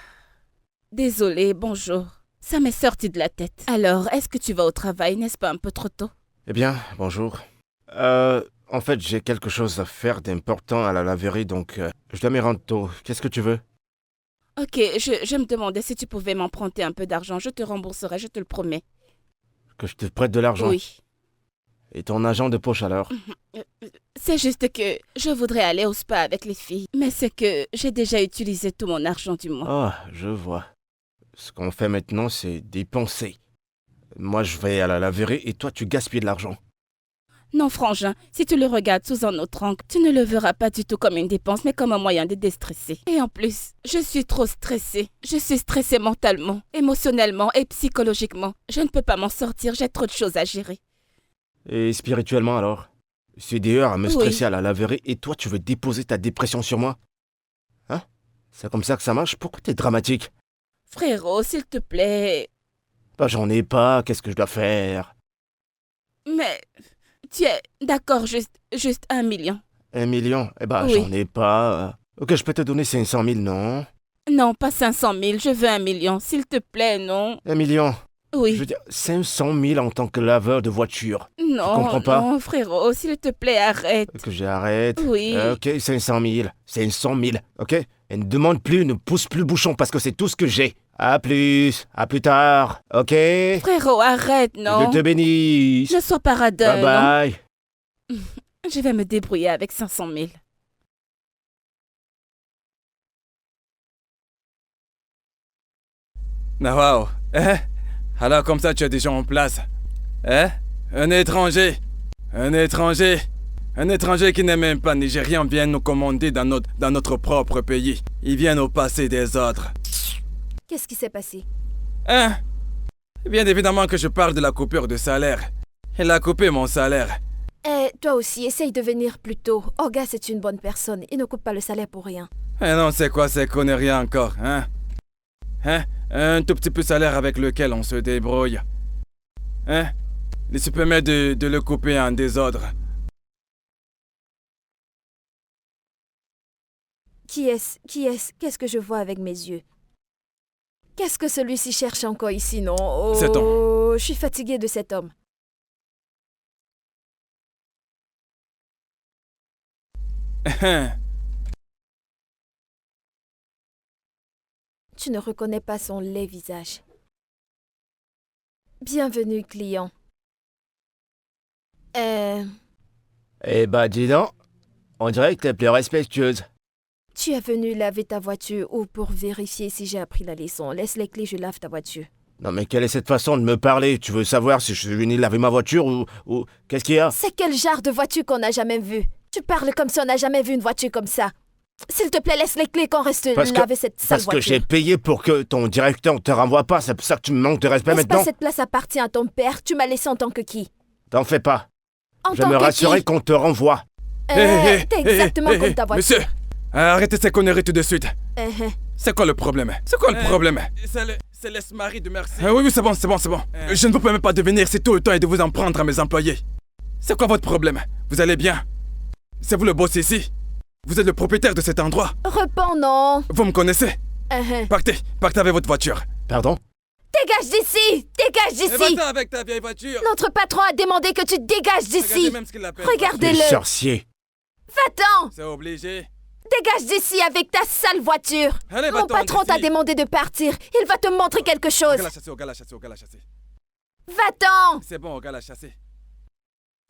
Désolée, bonjour. Ça m'est sorti de la tête. Alors, est-ce que tu vas au travail, n'est-ce pas un peu trop tôt? Eh bien, bonjour. En fait, j'ai quelque chose à faire d'important à la laverie, donc je dois m'y rendre tôt. Qu'est-ce que tu veux? Ok, je me demandais si tu pouvais m'emprunter un peu d'argent. Je te rembourserai, je te le promets. Que je te prête de l'argent? Oui. Et ton agent de poche alors? C'est juste que je voudrais aller au spa avec les filles. Mais c'est que j'ai déjà utilisé tout mon argent du mois. Ah, je vois. Ce qu'on fait maintenant, c'est dépenser. Moi, je vais à la laverie et toi, tu gaspilles de l'argent. Non, frangin, si tu le regardes sous un autre angle, tu ne le verras pas du tout comme une dépense, mais comme un moyen de déstresser. Et en plus, je suis trop stressée. Je suis stressée mentalement, émotionnellement et psychologiquement. Je ne peux pas m'en sortir, j'ai trop de choses à gérer. Et spirituellement, alors? Je suis d'ailleurs à me Oui. stresser à la laverie et toi, tu veux déposer ta dépression sur moi? Hein? C'est comme ça que ça marche? Pourquoi t'es dramatique? Frérot, s'il te plaît. Bah, j'en ai pas, qu'est-ce que je dois faire? Mais tu es d'accord, juste 1 million. 1 million? Eh bah, Oui. j'en ai pas. Ok, je peux te donner 500 000, non? Non, pas 500 000, je veux 1 million. S'il te plaît, non. 1 million? Je Oui. veux dire, 500 000 en tant que laveur de voiture. Non, comprends pas? non, frérot, s'il te plaît, arrête. Que j'arrête? Oui. Ok, 500 000. 500 000, ok? Et ne demande plus, ne pousse plus le bouchon parce que c'est tout ce que j'ai. À plus tard, ok? Frérot, arrête, non. Que Dieu te bénisse. Ne sois pas radin, Bye bye. non. Je vais me débrouiller avec 500 000. Ah, waouh. Hein? Alors comme ça, tu es déjà en place. Hein? Un étranger. Un étranger. Un étranger qui n'est même pas nigérien vient nous commander dans notre propre pays. Il vient nous passer des ordres. Qu'est-ce qui s'est passé? Hein? Bien évidemment que je parle de la coupure de salaire. Il a coupé mon salaire. Eh, toi aussi, essaye de venir plus tôt. Olga, c'est une bonne personne. Il ne coupe pas le salaire pour rien. Eh non, c'est quoi ces conneries encore, hein? Hein? Un tout petit peu salaire avec lequel on se débrouille. Hein? Il se permet de le couper en désordre. Qui est-ce? Qu'est-ce que je vois avec mes yeux? Qu'est-ce que celui-ci cherche encore ici, non? Oh, Cet homme. je suis fatiguée de cet homme. Tu ne reconnais pas son laid visage. Bienvenue, client. Eh bah, dis donc. On dirait que t'es plus respectueuse. Tu es venu laver ta voiture ou pour vérifier si j'ai appris la leçon. Laisse les clés, je lave ta voiture. Non mais quelle est cette façon de me parler? Tu veux savoir si je suis venu laver ma voiture ou... Qu'est-ce qu'il y a? C'est quel genre de voiture qu'on n'a jamais vu? Tu parles comme si on n'a jamais vu une voiture comme ça. S'il te plaît, laisse les clés qu'on reste laver cette sale Parce voiture. que j'ai payé pour que ton directeur te renvoie pas, c'est pour ça que tu me manques de respect N'est-ce maintenant? pas cette place appartient à ton père? Tu m'as laissé en tant que qui? T'en fais pas. En Je tant me que rassurer qui? qu'on te renvoie. T'es exactement comme ta voiture. Monsieur, arrêtez ces conneries tout de suite. C'est quoi le problème? C'est quoi le problème? C'est l'esmarie de merci. Oui, c'est bon. Je ne vous permets pas de venir ici tout le temps et de vous en prendre à mes employés. C'est quoi votre problème? Vous allez bien? C'est vous le boss ici? Vous êtes le propriétaire de cet endroit? Réponds non. Vous me connaissez? Partez avec votre voiture. Pardon? Dégage d'ici! Dégage d'ici! Va-t'en avec ta vieille voiture. Notre patron a demandé que tu dégages Regardez d'ici! même ce qu'il appelle. Les Regardez-le! sorciers. Va-t'en! C'est obligé. Dégage d'ici avec ta sale voiture! Allez, Mon va-t'en patron t'a d'ici. demandé de partir. Il va te montrer quelque chose. Au gars la chasser. Va-t'en! C'est bon, au gars la chasser.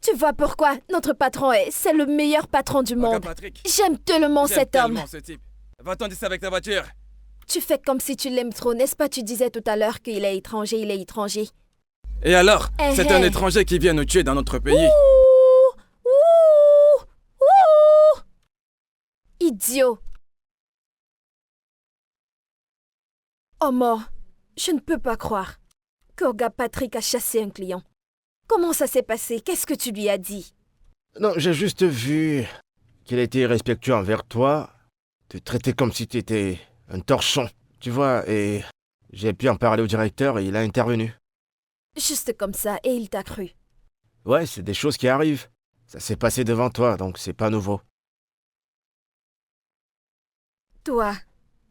Tu vois pourquoi notre patron c'est le meilleur patron du Regarde monde. Patrick. J'aime tellement J'aime cet homme. tellement ce type. Va-t'en d'ici avec ta voiture. Tu fais comme si tu l'aimes trop, n'est-ce pas? Tu disais tout à l'heure qu'il est étranger, il est étranger. Et alors? Eh, C'est eh. un étranger qui vient nous tuer dans notre pays. Ouh! Ouh! Ouh! Idiot! Oh mort, je ne peux pas croire qu'Olga Patrick a chassé un client. Comment ça s'est passé? Qu'est-ce que tu lui as dit? Non, j'ai juste vu qu'il était irrespectueux envers toi, te traiter comme si tu étais un torchon, tu vois, et j'ai pu en parler au directeur et il a intervenu. Juste comme ça, et il t'a cru. Ouais, c'est des choses qui arrivent. Ça s'est passé devant toi, donc c'est pas nouveau. Toi,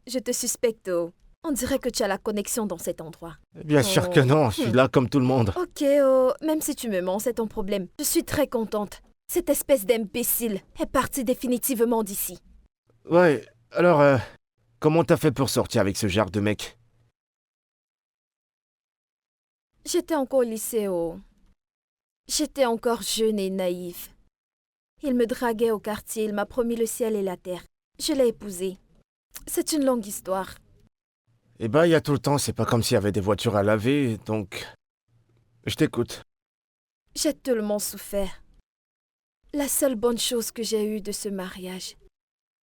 je te suspecte, oh. On dirait que tu as la connexion dans cet endroit. Bien sûr que non, je suis là comme tout le monde. Ok, oh, même si tu me mens, c'est ton problème. Je suis très contente. Cette espèce d'imbécile est partie définitivement d'ici. Ouais, alors, comment t'as fait pour sortir avec ce genre de mec? J'étais encore au lycée, oh. J'étais encore jeune et naïve. Il me draguait au quartier, il m'a promis le ciel et la terre. Je l'ai épousé. C'est une longue histoire. Eh ben, il y a tout le temps, c'est pas comme s'il y avait des voitures à laver, donc... Je t'écoute. J'ai tellement souffert. La seule bonne chose que j'ai eue de ce mariage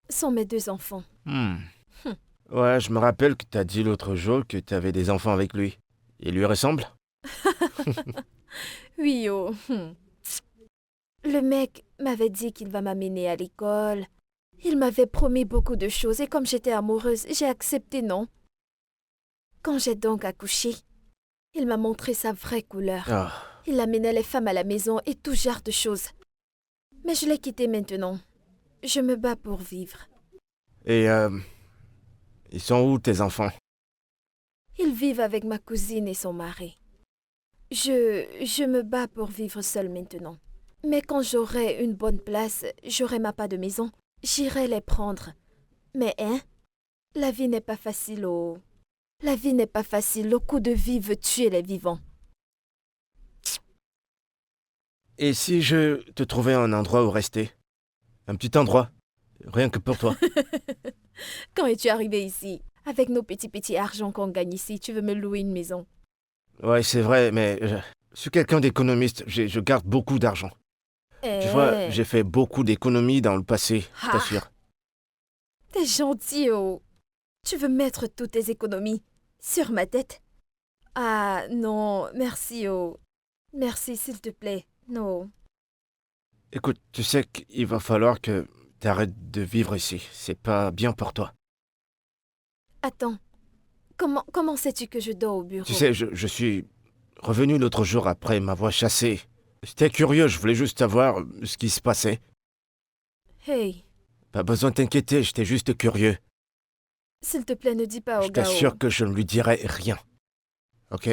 sont mes 2 enfants. Ouais, je me rappelle que t'as dit l'autre jour que t'avais des enfants avec lui. Il lui ressemble? Oui, oh. Le mec m'avait dit qu'il va m'amener à l'école. Il m'avait promis beaucoup de choses et comme j'étais amoureuse, j'ai accepté, non? Quand j'ai donc accouché, il m'a montré sa vraie couleur. Ah, Il amenait les femmes à la maison et tout genre de choses. Mais je l'ai quitté maintenant. Je me bats pour vivre. et ils sont où tes enfants? Ils vivent avec ma cousine et son mari. Je me bats pour vivre seule maintenant. Mais quand j'aurai une bonne place, j'aurai ma part de maison, j'irai les prendre. Mais la vie n'est pas facile au... La vie n'est pas facile, le coup de vie veut tuer les vivants. Et si je te trouvais un endroit où rester? Un petit endroit? Rien que pour toi. Quand es-tu arrivé ici? Avec nos petits argents qu'on gagne ici, tu veux me louer une maison? Ouais, c'est vrai, mais je suis quelqu'un d'économiste. Je garde beaucoup d'argent. Tu vois, j'ai fait beaucoup d'économies dans le passé, je Ah. t'assure. T'es gentil, oh. Tu veux mettre toutes tes économies sur ma tête? Ah, non, merci, oh. Merci, s'il te plaît. Non. Écoute, tu sais qu'il va falloir que t'arrêtes de vivre ici. C'est pas bien pour toi. Attends. Comment sais-tu que je dors au bureau? Tu sais, je suis revenu l'autre jour après m'avoir chassé. J'étais curieux, je voulais juste savoir ce qui se passait. Hey, Pas besoin de t'inquiéter, j'étais juste curieux. s'il te plaît, ne dis pas Je au gars. t'assure que je ne lui dirai rien. Ok?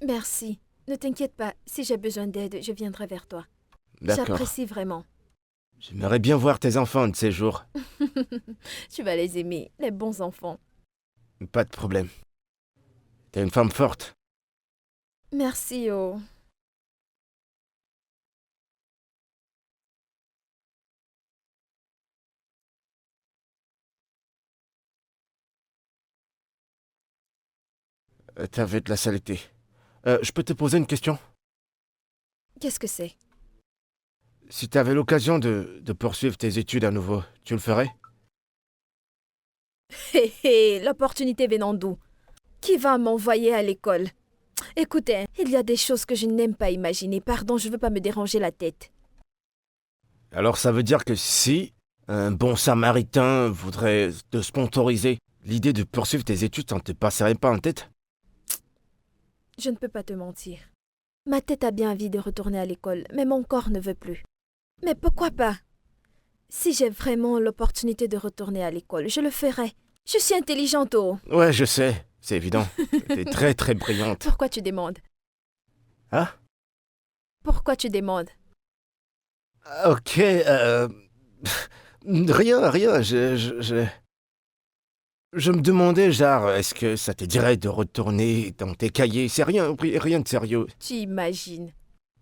Merci. Ne t'inquiète pas. Si j'ai besoin d'aide, je viendrai vers toi. D'accord. J'apprécie vraiment. J'aimerais bien voir tes enfants un de ces jours. Tu vas les aimer, les bons enfants. Pas de problème. T'es une femme forte. Merci, oh. T'avais de la saleté. Je peux te poser une question? Qu'est-ce que c'est? Si t'avais l'occasion de poursuivre tes études à nouveau, tu le ferais? Hé hé, l'opportunité venant d'où? Qui va m'envoyer à l'école? Écoutez, il y a des choses que je n'aime pas imaginer. Pardon, je veux pas me déranger la tête. Alors ça veut dire que si un bon samaritain voudrait te sponsoriser, l'idée de poursuivre tes études, ça ne te passerait pas en tête? Je ne peux pas te mentir. Ma tête a bien envie de retourner à l'école, mais mon corps ne veut plus. Mais pourquoi pas? Si j'ai vraiment l'opportunité de retourner à l'école, je le ferai. Je suis intelligente, oh. Ouais, je sais, c'est évident. T'es très très brillante. Pourquoi tu demandes? Hein? Pourquoi tu demandes? Ok, rien, je me demandais, genre, est-ce que ça te dirait de retourner dans tes cahiers? C'est rien de sérieux. Tu imagines.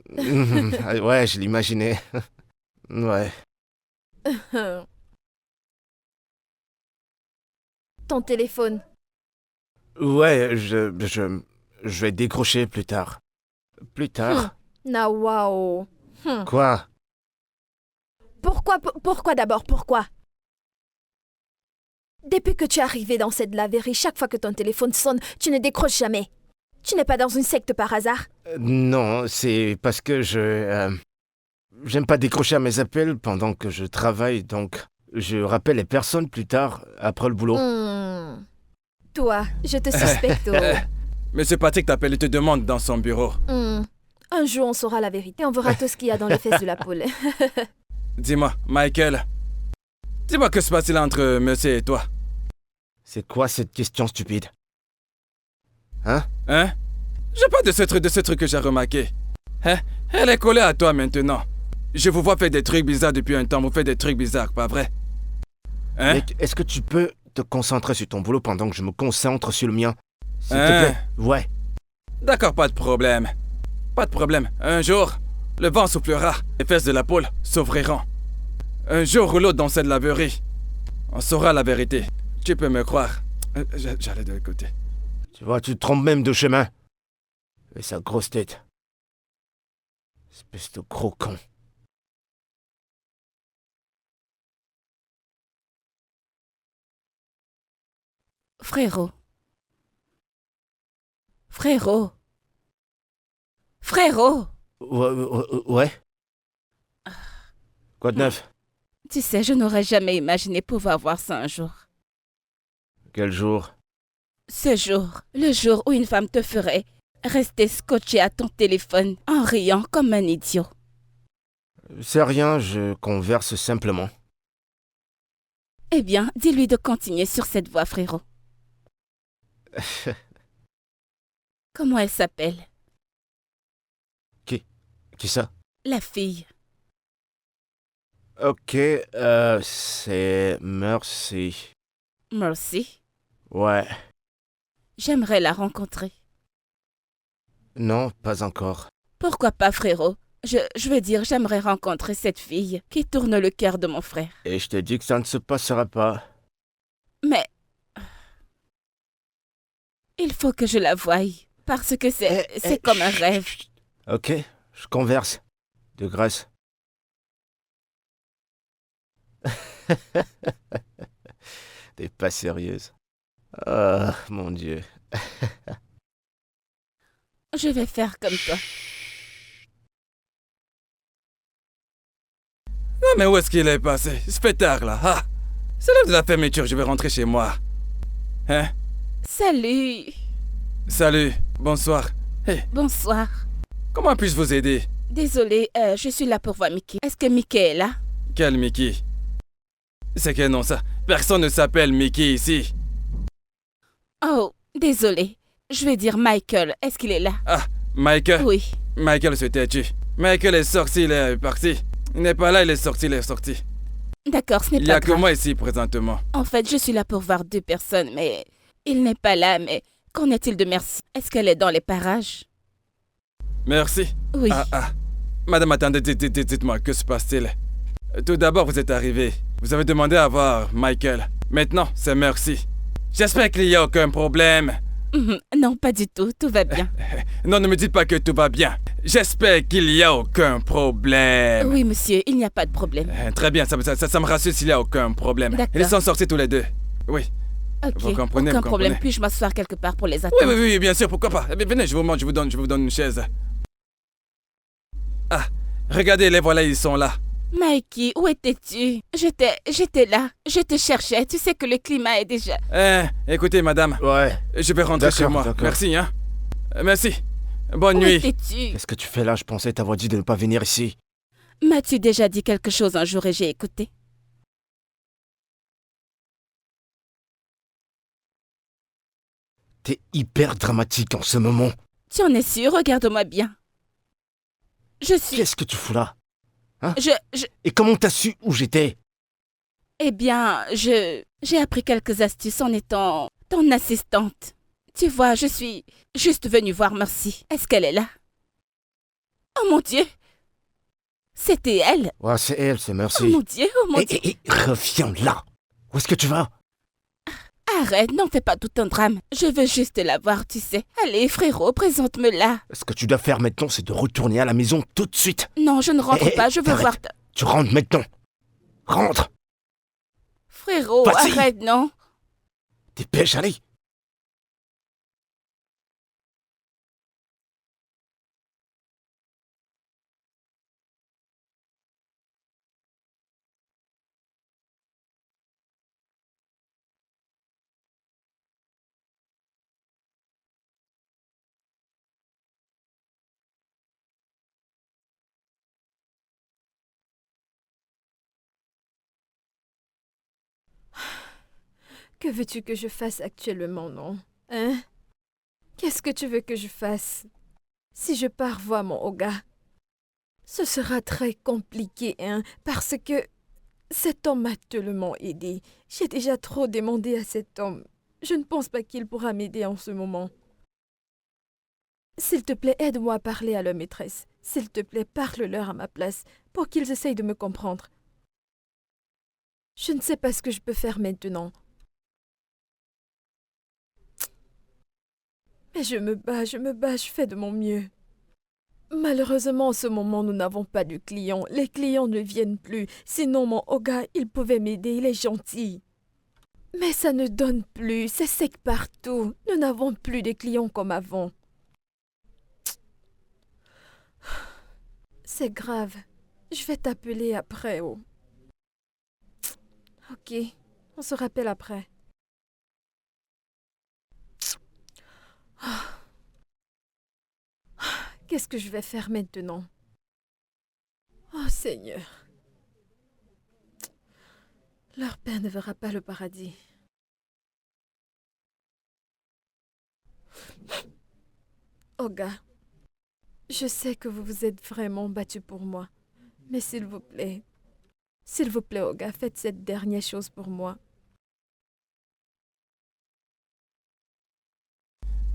Ouais, je l'imaginais. Ouais. Ton téléphone. Ouais, je vais décrocher plus tard. Plus tard? Nawa, oh. Quoi? Pourquoi d'abord, pourquoi? Depuis que tu es arrivé dans cette laverie, chaque fois que ton téléphone sonne, tu ne décroches jamais. Tu n'es pas dans une secte par hasard? Non, c'est parce que j'aime pas décrocher à mes appels pendant que je travaille, donc je rappelle les personnes plus tard, après le boulot. Toi, je te suspecte. Oh. Monsieur Patrick t'appelle et te demande dans son bureau. Un jour, on saura la vérité. On verra tout ce qu'il y a dans les fesses de la poule. Dis-moi, Michael. Dis-moi que se passe-t-il entre monsieur et toi? C'est quoi cette question stupide? Hein? Hein? J'ai pas de ce truc que j'ai remarqué. Hein? Elle est collée à toi maintenant. Je vous vois faire des trucs bizarres depuis un temps. Vous faites des trucs bizarres, pas vrai? Hein? Mec, est-ce que tu peux te concentrer sur ton boulot pendant que je me concentre sur le mien? S'il te Hein? plaît. Ouais. D'accord, pas de problème. Pas de problème. Un jour, le vent soufflera. Les fesses de la poule s'ouvriront. Un jour ou l'autre dans cette laverie, on saura la vérité. Tu peux me croire. J'allais de l'autre côté. Tu vois, tu te trompes même de chemin. Et sa grosse tête. Espèce de gros con. Frérot. Frérot. Frérot. Ouais. Quoi de neuf? Tu sais, je n'aurais jamais imaginé pouvoir voir ça un jour. Quel jour? Ce jour, le jour où une femme te ferait rester scotché à ton téléphone en riant comme un idiot. C'est rien, je converse simplement. Eh bien, dis-lui de continuer sur cette voie, frérot. Comment elle s'appelle? Qui ça? La fille. Ok, c'est Mercy. Mercy. Ouais. J'aimerais la rencontrer. Non, pas encore. Pourquoi pas, frérot? Je veux dire, j'aimerais rencontrer cette fille qui tourne le cœur de mon frère. Et je te dis que ça ne se passera pas. Mais... il faut que je la voie. Parce que c'est comme un rêve. Ok, je converse. De grâce. T'es pas sérieuse. Ah, mon Dieu. Je vais faire comme toi. Non, mais où est-ce qu'il est passé? Il se fait tard, là. Ah! C'est l'heure de la fermeture, je vais rentrer chez moi. Hein? Salut. Salut, bonsoir. Hey, Bonsoir. comment puis-je vous aider? Désolée, je suis là pour voir Mickey. Est-ce que Mickey est là? Quel Mickey? C'est quel nom ça? Personne ne s'appelle Mickey ici. Oh, désolée. Je vais dire Michael. Est-ce qu'il est là? Ah, Michael? Oui. Michael se têtu. Michael est sorti, il est parti. Il n'est pas là, il est sorti. D'accord, ce n'est Il n'y pas a que grave. moi ici présentement. En fait, je suis là pour voir 2 personnes, mais il n'est pas là. Mais qu'en est-il de Mercy? Est-ce qu'elle est dans les parages? Merci. Oui. Ah. Madame, attendez, dites-moi, que se passe-t-il? Tout d'abord, vous êtes arrivé. Vous avez demandé à voir Michael. Maintenant, c'est Mercy. J'espère qu'il n'y a aucun problème. Non, pas du tout. Tout va bien. Non, ne me dites pas que tout va bien. J'espère qu'il n'y a aucun problème. Oui, monsieur, il n'y a pas de problème. Très bien, ça me rassure s'il n'y a aucun problème. D'accord. Ils sont sortis tous les deux. Oui. Ok, Vous comprenez, aucun vous problème. comprenez. Puis-je m'asseoir quelque part pour les Oui, attendre? oui, bien sûr, pourquoi pas. Eh bien, venez, je vous donne une chaise. Ah, regardez, les voilà, ils sont là. Mikey, où étais-tu? J'étais là. Je te cherchais. Tu sais que le climat est déjà... Écoutez, madame, Ouais. je vais rentrer chez D'accord, moi. d'accord. Merci, hein. Merci. Bonne Où nuit. étais-tu? Qu'est-ce que tu fais là? Je pensais t'avoir dit de ne pas venir ici. M'as-tu déjà dit quelque chose un jour et j'ai écouté? T'es hyper dramatique en ce moment. Tu en es sûr? Regarde-moi bien. Je suis... Qu'est-ce que tu fous là? Je... Et comment t'as su où j'étais? Eh bien, j'ai appris quelques astuces en étant ton assistante. Tu vois, je suis juste venue voir Mercy. Est-ce qu'elle est là? Oh mon Dieu! C'était elle! Ouais, c'est elle, c'est Oh Mercy. mon Dieu, oh mon Dieu! Reviens là. Où est-ce que tu vas? Arrête, n'en fais pas tout un drame. Je veux juste la voir, tu sais. Allez, frérot, présente-me-la. Ce que tu dois faire maintenant, c'est de retourner à la maison tout de suite. Non, je ne rentre pas, je veux t'arrêtes. voir ta... Tu rentres maintenant. Rentre. Frérot, Vas-y. arrête, non? Dépêche, allez. Que veux-tu que je fasse actuellement, non? Hein? Qu'est-ce que tu veux que je fasse? Si je pars voir mon Oga, ce sera très compliqué, hein, parce que cet homme m'a tellement aidé. J'ai déjà trop demandé à cet homme. Je ne pense pas qu'il pourra m'aider en ce moment. S'il te plaît, aide-moi à parler à leur maîtresse. S'il te plaît, parle-leur à ma place pour qu'ils essayent de me comprendre. Je ne sais pas ce que je peux faire maintenant. Mais je me bats, je fais de mon mieux. Malheureusement, en ce moment, nous n'avons pas de clients. Les clients ne viennent plus. Sinon, mon Oga, il pouvait m'aider, il est gentil. Mais ça ne donne plus, c'est sec partout. Nous n'avons plus de clients comme avant. C'est grave. Je vais t'appeler après, oh. Ok, on se rappelle après. Qu'est-ce que je vais faire maintenant? Oh Seigneur. Leur père ne verra pas le paradis. Oga, je sais que vous vous êtes vraiment battu pour moi. Mais s'il vous plaît, Oga, faites cette dernière chose pour moi.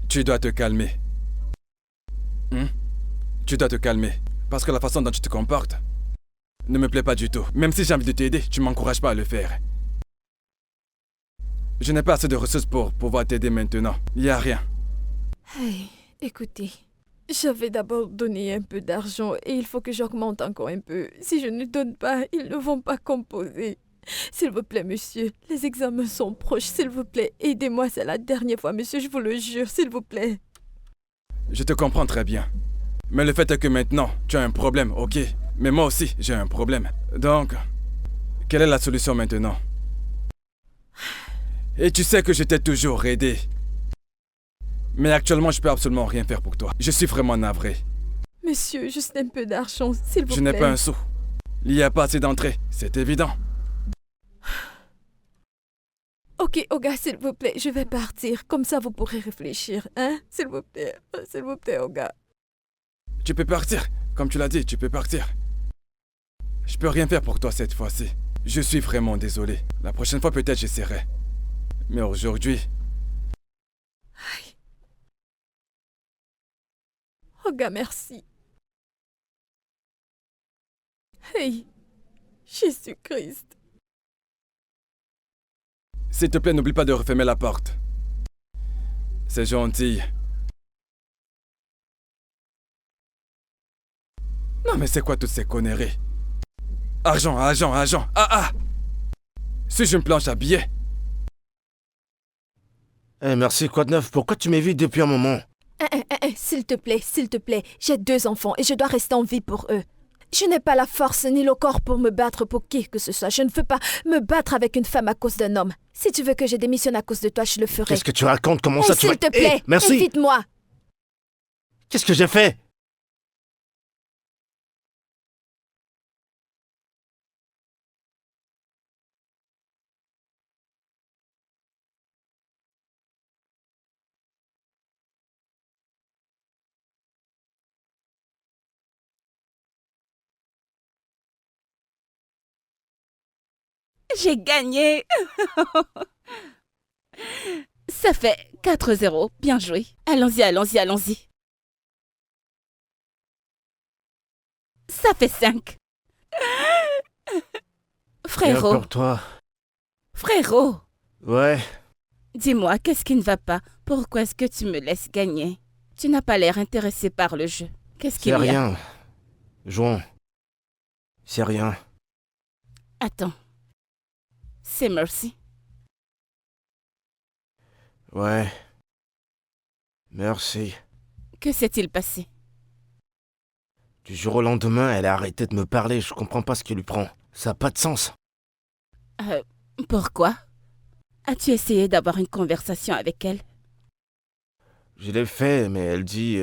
Tu dois te calmer. Tu dois te calmer. Parce que la façon dont tu te comportes ne me plaît pas du tout. Même si j'ai envie de t'aider, tu m'encourages pas à le faire. Je n'ai pas assez de ressources pour pouvoir t'aider maintenant. Il n'y a rien. Hey, écoutez, j'avais d'abord donné un peu d'argent et il faut que j'augmente encore un peu. Si je ne donne pas, ils ne vont pas composer. S'il vous plaît, monsieur, les examens sont proches. S'il vous plaît, aidez-moi, c'est la dernière fois, monsieur, je vous le jure, s'il vous plaît. Je te comprends très bien. Mais le fait est que maintenant, tu as un problème, ok? Mais moi aussi, j'ai un problème. Donc, quelle est la solution maintenant? Et tu sais que je t'ai toujours aidé. Mais actuellement, je peux absolument rien faire pour toi. Je suis vraiment navré. Monsieur, juste un peu d'argent, s'il vous plaît. Je n'ai pas un sou. Il n'y a pas assez d'entrée, c'est évident. Ok, Oga, s'il vous plaît, je vais partir. Comme ça, vous pourrez réfléchir, hein? S'il vous plaît, Oga. Tu peux partir. Comme tu l'as dit, tu peux partir. Je peux rien faire pour toi cette fois-ci. Je suis vraiment désolé. La prochaine fois, peut-être, j'essaierai. Mais aujourd'hui... Aïe. Oga, merci. Hey, Jésus-Christ. S'il te plaît, n'oublie pas de refermer la porte. C'est gentil. Non mais c'est quoi toutes ces conneries? Argent. Ah! Suis-je une planche à billets? Eh, merci, quoi de neuf? Pourquoi tu m'évites depuis un moment? S'il te plaît, j'ai 2 enfants et je dois rester en vie pour eux. Je n'ai pas la force ni le corps pour me battre pour qui que ce soit. Je ne veux pas me battre avec une femme à cause d'un homme. Si tu veux que je démissionne à cause de toi, je le ferai. Qu'est-ce que tu racontes? Comment ça tu vas... S'il te plaît, Eh, merci. évite-moi. Qu'est-ce que j'ai fait? J'ai gagné. Ça fait 4-0. Bien joué. Allons-y. Ça fait 5. Bien Frérot, pour toi. frérot, Ouais. dis-moi, qu'est-ce qui ne va pas? Pourquoi est-ce que tu me laisses gagner? Tu n'as pas l'air intéressé par le jeu. Qu'est-ce qu'il y C'est a? rien. Jouons. C'est rien. Attends. C'est Mercy. Ouais. Merci. Que s'est-il passé? Du jour au lendemain, elle a arrêté de me parler. Je comprends pas ce qui lui prend. Ça n'a pas de sens. Pourquoi? As-tu essayé d'avoir une conversation avec elle? Je l'ai fait, mais elle dit...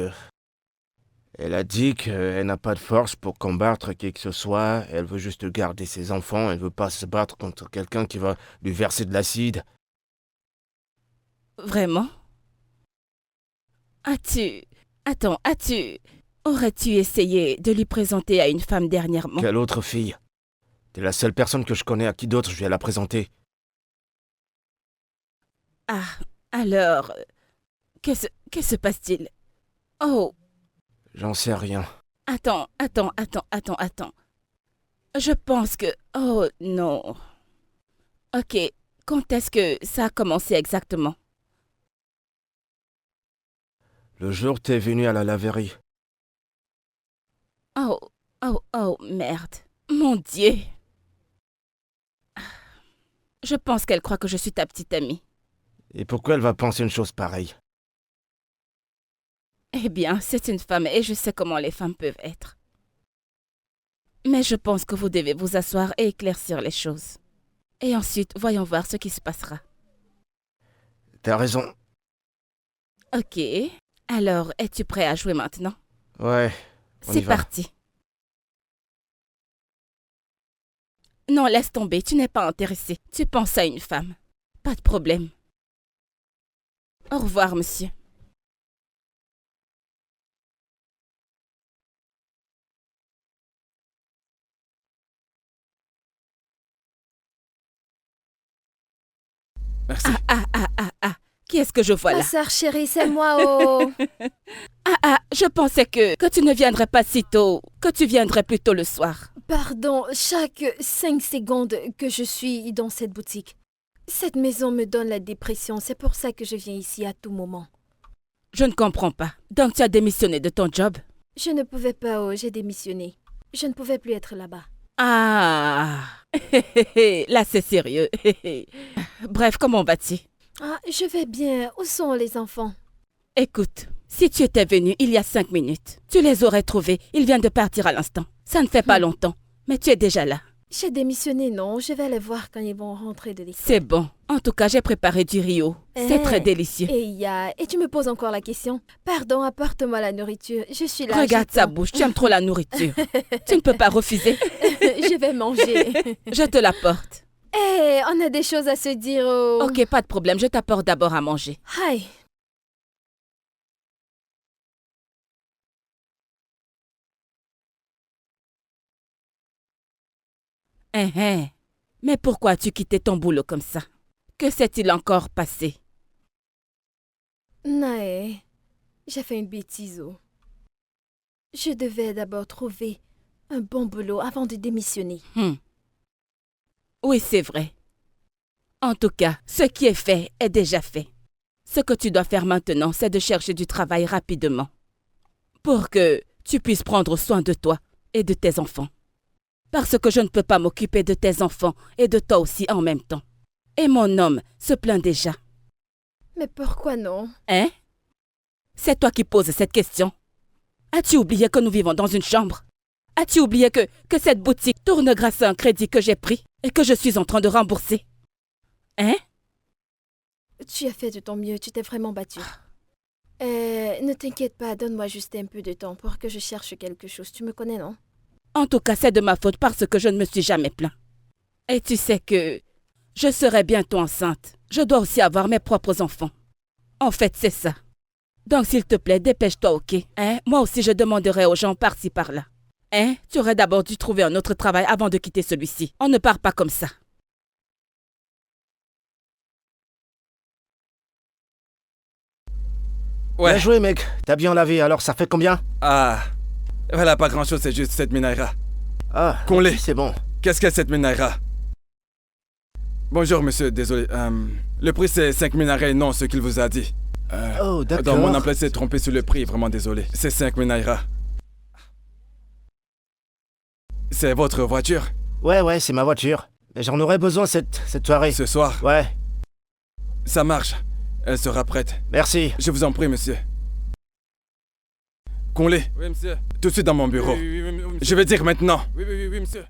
Elle a dit qu'elle n'a pas de force pour combattre qui que ce soit. Elle veut juste garder ses enfants. Elle veut pas se battre contre quelqu'un qui va lui verser de l'acide. Vraiment? Aurais-tu essayé de lui présenter à une femme dernièrement? Quelle autre fille? T'es la seule personne que je connais à qui d'autre je vais la présenter. Ah, alors... Que se passe-t-il? Oh, J'en sais rien. attends. Je pense que... Oh, non. Ok, quand est-ce que ça a commencé exactement? Le jour où t'es venu à la laverie. Oh, merde. Mon Dieu. Je pense qu'elle croit que je suis ta petite amie. Et pourquoi elle va penser une chose pareille? Eh bien, c'est une femme et je sais comment les femmes peuvent être. Mais je pense que vous devez vous asseoir et éclaircir les choses. Et ensuite, voyons voir ce qui se passera. T'as raison. Ok. Alors, es-tu prêt à jouer maintenant? Ouais, on y C'est va. parti. Non, laisse tomber, tu n'es pas intéressé. Tu penses à une femme. Pas de problème. Au revoir, monsieur. Merci. Ah. Qui est-ce que je vois Ma là? sœur chérie, c'est moi, oh. Je pensais que tu ne viendrais pas si tôt, que tu viendrais plus tôt le soir. Pardon, chaque 5 secondes que je suis dans cette boutique. Cette maison me donne la dépression, c'est pour ça que je viens ici à tout moment. Je ne comprends pas. Donc tu as démissionné de ton job? Je ne pouvais pas, oh, j'ai démissionné. Je ne pouvais plus être là-bas. Ah, là c'est sérieux. Bref, comment vas-tu? Ah, je vais bien. Où sont les enfants? Écoute, si tu étais venu il y a 5 minutes, tu les aurais trouvés. Ils viennent de partir à l'instant. Ça ne fait pas longtemps, mais tu es déjà là. J'ai démissionné, non. Je vais les voir quand ils vont rentrer de l'école. C'est bon. En tout cas, j'ai préparé du Rio. C'est très délicieux. Et tu me poses encore la question? Pardon, apporte-moi la nourriture. Je suis là. Regarde sa j'attends. bouche, tu aimes trop la nourriture. Tu ne peux pas refuser. Je vais manger. Je te l'apporte. On a des choses à se dire. Oh. Ok, pas de problème, je t'apporte d'abord à manger. Hi. Mais pourquoi as-tu quitté ton boulot comme ça? Que s'est-il encore passé? Nae, j'ai fait une bêtise. Oh. Je devais d'abord trouver un bon boulot avant de démissionner. Oui, c'est vrai. En tout cas, ce qui est fait est déjà fait. Ce que tu dois faire maintenant, c'est de chercher du travail rapidement. Pour que tu puisses prendre soin de toi et de tes enfants. Parce que je ne peux pas m'occuper de tes enfants et de toi aussi en même temps. Et mon homme se plaint déjà. Mais pourquoi non? Hein? C'est toi qui poses cette question. As-tu oublié que nous vivons dans une chambre? As-tu oublié que cette boutique tourne grâce à un crédit que j'ai pris et que je suis en train de rembourser? Hein? Tu as fait de ton mieux, tu t'es vraiment battu. Ne t'inquiète pas, donne-moi juste un peu de temps pour que je cherche quelque chose. Tu me connais, non? En tout cas, c'est de ma faute parce que je ne me suis jamais plaint. Et tu sais que je serai bientôt enceinte. Je dois aussi avoir mes propres enfants. En fait, c'est ça. Donc, s'il te plaît, dépêche-toi, ok? Hein? Moi aussi, je demanderai aux gens par-ci, par-là. Hein? Tu aurais d'abord dû trouver un autre travail avant de quitter celui-ci. On ne part pas comme ça. Ouais. Bien joué, mec. T'as bien lavé, alors ça fait combien? Ah. Voilà, pas grand-chose, c'est juste 7 naira. Ah, Qu'on-les. c'est bon. Qu'est-ce que 7 naira? Bonjour, monsieur, désolé. Le prix, c'est 5 naira et non ce qu'il vous a dit. Oh, d'accord. Donc, mon emploi s'est trompé sur le prix, vraiment désolé. C'est 5 naira. C'est votre voiture? Ouais, c'est ma voiture. Mais j'en aurais besoin cette soirée. Ce soir? Ouais, Ça marche. Elle sera prête. merci. Je vous en prie, monsieur. Qu'on-les. Oui, monsieur. Tout de suite dans mon bureau. Oui, je vais dire maintenant. Oui, monsieur.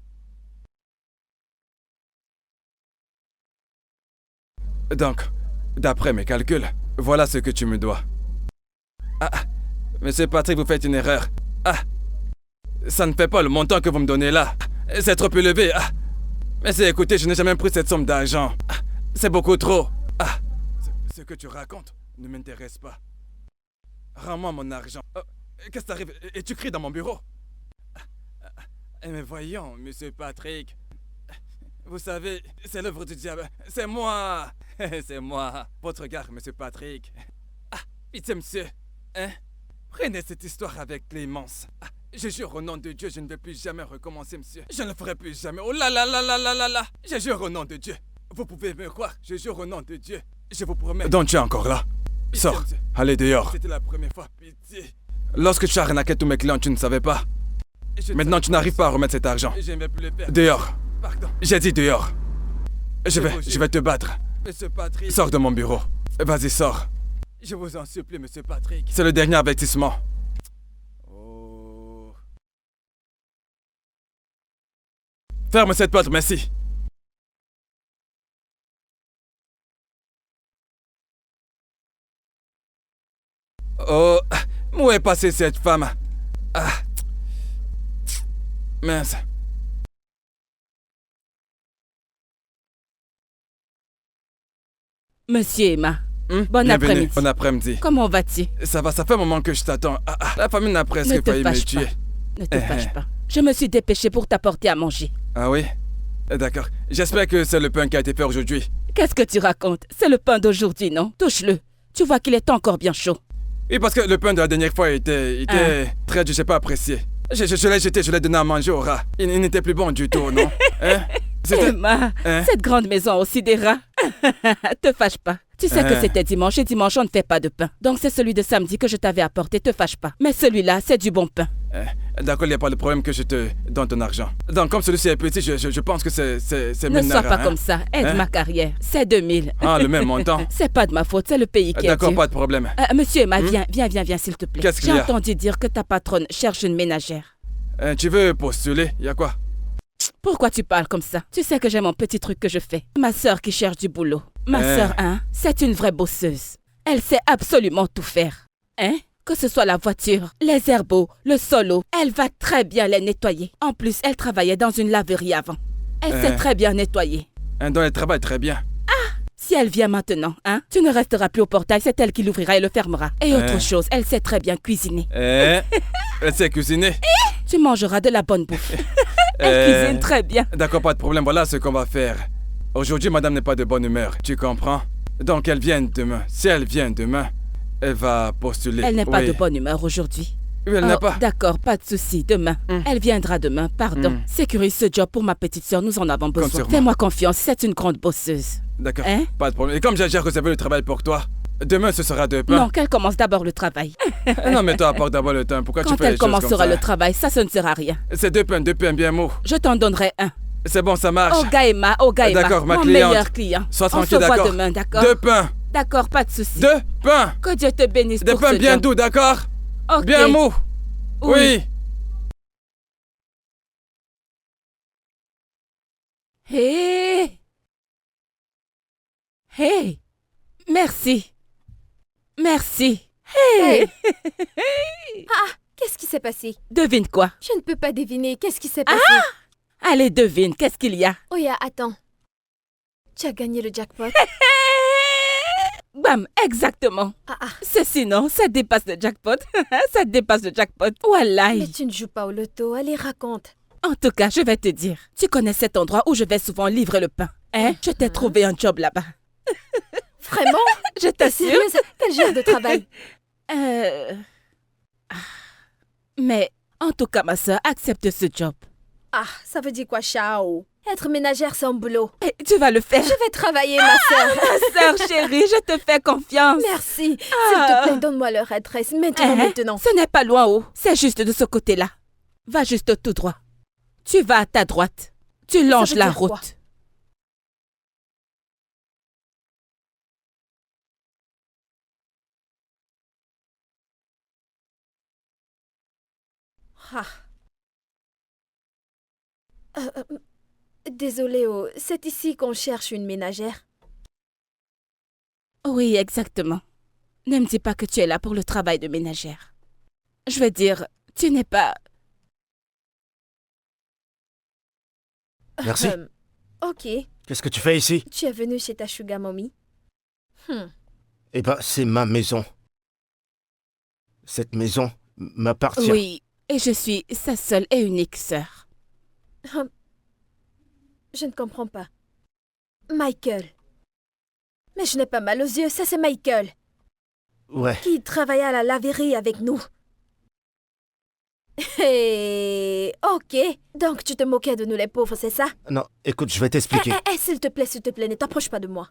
Donc, d'après mes calculs, voilà ce que tu me dois. Ah, monsieur Patrick, vous faites une erreur. Ah, ça ne fait pas le montant que vous me donnez là. C'est trop élevé. Ah, mais écoutez, je n'ai jamais pris cette somme d'argent. Ah, c'est beaucoup trop. Ah, ce que tu racontes ne m'intéresse pas. Rends-moi mon argent. Oh, qu'est-ce qui t'arrive? Et tu cries dans mon bureau? Mais voyons, monsieur Patrick. Vous savez, c'est l'œuvre du diable. C'est moi. C'est moi. Votre gars, monsieur Patrick. Ah, pitié, monsieur. Hein? Prenez cette histoire avec Clémence. Ah, je jure au nom de Dieu, je ne vais plus jamais recommencer, monsieur. Je ne le ferai plus jamais. Oh là là là là là là là. Je jure au nom de Dieu. Vous pouvez me croire. Je jure au nom de Dieu. Je vous promets. Donc tu es encore là? Sors. Allez dehors. C'était la première fois, pitié. Lorsque tu arnaquais tous mes clients, tu ne savais pas. Maintenant, tu n'arrives pas à remettre cet argent. Dehors. J'ai dit dehors. Je vais te battre. Sors de mon bureau. Vas-y, sors. Je vous en supplie, monsieur Patrick. C'est le dernier avertissement. Oh. Ferme cette porte, merci. Oh, où est passée cette femme? Ah. Mince. Monsieur Emma, bon Bienvenue. après-midi. Bon après-midi. Comment vas-tu? Ça va, ça fait un moment que je t'attends. La famille n'a Ne presque te failli me fâche tuer. pas. Ne te fâche pas. Je me suis dépêchée pour t'apporter à manger. Ah oui? D'accord. J'espère que c'est le pain qui a été fait aujourd'hui. Qu'est-ce que tu racontes? C'est le pain d'aujourd'hui, non? Touche-le. Tu vois qu'il est encore bien chaud. Oui, parce que le pain de la dernière fois était très, je sais pas, apprécié. Je l'ai jeté, je l'ai donné à manger au rat. Il n'était plus bon du tout, non? Hein? Emma, Hein? cette grande maison a aussi des rats. Te fâche pas. Tu sais que c'était dimanche et dimanche on ne fait pas de pain. Donc c'est celui de samedi que je t'avais apporté, te fâche pas. Mais celui-là, c'est du bon pain. D'accord, il n'y a pas de problème que je te donne ton argent. Donc comme celui-ci est petit, je pense que c'est Ne sois pas hein? comme ça, aide Hein? ma carrière. C'est 2000. Ah, le même montant? C'est pas de ma faute, c'est le pays qui est D'accord, dur. pas de problème. Monsieur Emma, viens, s'il te plaît. Qu'est-ce qu'il y J'ai a? entendu dire que ta patronne cherche une ménagère. Tu veux postuler? Il y a quoi? Pourquoi tu parles comme ça? Tu sais que j'ai mon petit truc que je fais. Ma sœur qui cherche du boulot. Ma sœur, hein, c'est une vraie bosseuse. Elle sait absolument tout faire. Hein? Que ce soit la voiture, les herbeaux, le solo, elle va très bien les nettoyer. En plus, elle travaillait dans une laverie avant. Elle sait très bien nettoyer. Donc elle travaille très bien. Si elle vient maintenant, hein, tu ne resteras plus au portail, c'est elle qui l'ouvrira et le fermera. Et autre chose, elle sait très bien cuisiner. Elle sait cuisiner? Tu mangeras de la bonne bouffe. Elle cuisine très bien. D'accord, pas de problème. Voilà ce qu'on va faire. Aujourd'hui, madame n'est pas de bonne humeur. Tu comprends? Donc, elle vient demain. Si elle vient demain, elle va postuler. Elle n'est pas Oui. de bonne humeur aujourd'hui. Oui, elle n'a pas. D'accord, pas de souci. Demain. Elle viendra demain, pardon. Sécurise ce job pour ma petite sœur, nous en avons besoin. sûrement. Fais-moi confiance, c'est une grande bosseuse. D'accord, Hein? pas de problème. Et comme j'ai déjà réservé le travail pour toi, demain ce sera de pain. Non, qu'elle commence d'abord le travail. Non, mais toi, apporte d'abord le temps. Pourquoi tu Quand fais les elle choses comme commencera ça? le travail, ça ne sert à rien. C'est deux pains bien mou. Je t'en donnerai un. C'est bon, ça marche. Oga Emma, D'accord, ma mon cliente. meilleur client. Sois On tranquille, se voit d'accord? demain, d'accord? Deux pains. D'accord, pas de souci. Deux pains. Que Dieu te bénisse Des pour pains ce bien job. doux, d'accord? Ok. Bien mou. Oui. Hé! Hé! Merci. Merci. Hé! Qu'est-ce qui s'est passé? Devine quoi? Je ne peux pas deviner. Qu'est-ce qui s'est passé? Allez, devine, qu'est-ce qu'il y a? Oya, attends. Tu as gagné le jackpot. Bam, exactement. Ah. Ceci, non, ça dépasse le jackpot. Ça dépasse le jackpot. Voilà. Mais tu ne joues pas au loto. Allez, raconte. En tout cas, je vais te dire. Tu connais cet endroit où je vais souvent livrer le pain. Hein? Je t'ai trouvé un job là-bas. Vraiment? Je T'es t'assure. sérieuse? Quel genre de travail? Mais, en tout cas, ma soeur, accepte ce job. Ah, ça veut dire quoi, Chao? Être ménagère, c'est un boulot. Et tu vas le faire. Je vais travailler, ma sœur. Ma soeur chérie, je te fais confiance. Merci. S'il te plaît, donne-moi leur adresse. Maintenant. Ce n'est pas loin, oh. C'est juste de ce côté-là. Va juste tout droit. Tu vas à ta droite. Tu longes veut la dire quoi? route. Ah. Désolée, oh. C'est ici qu'on cherche une ménagère. Oui, exactement. Ne me dis pas que tu es là pour le travail de ménagère. Je veux dire, tu n'es pas... Merci. Ok. Qu'est-ce que tu fais ici? Tu es venu chez ta sugar mommy? Eh ben, c'est ma maison. Cette maison m'appartient. Oui, et je suis sa seule et unique sœur. Je ne comprends pas. Michael. Mais je n'ai pas mal aux yeux, ça c'est Michael. Ouais. Qui travaillait à la laverie avec nous. Hey, ok. Donc tu te moquais de nous les pauvres, c'est ça? Non, écoute, je vais t'expliquer. S'il te plaît, ne t'approche pas de moi.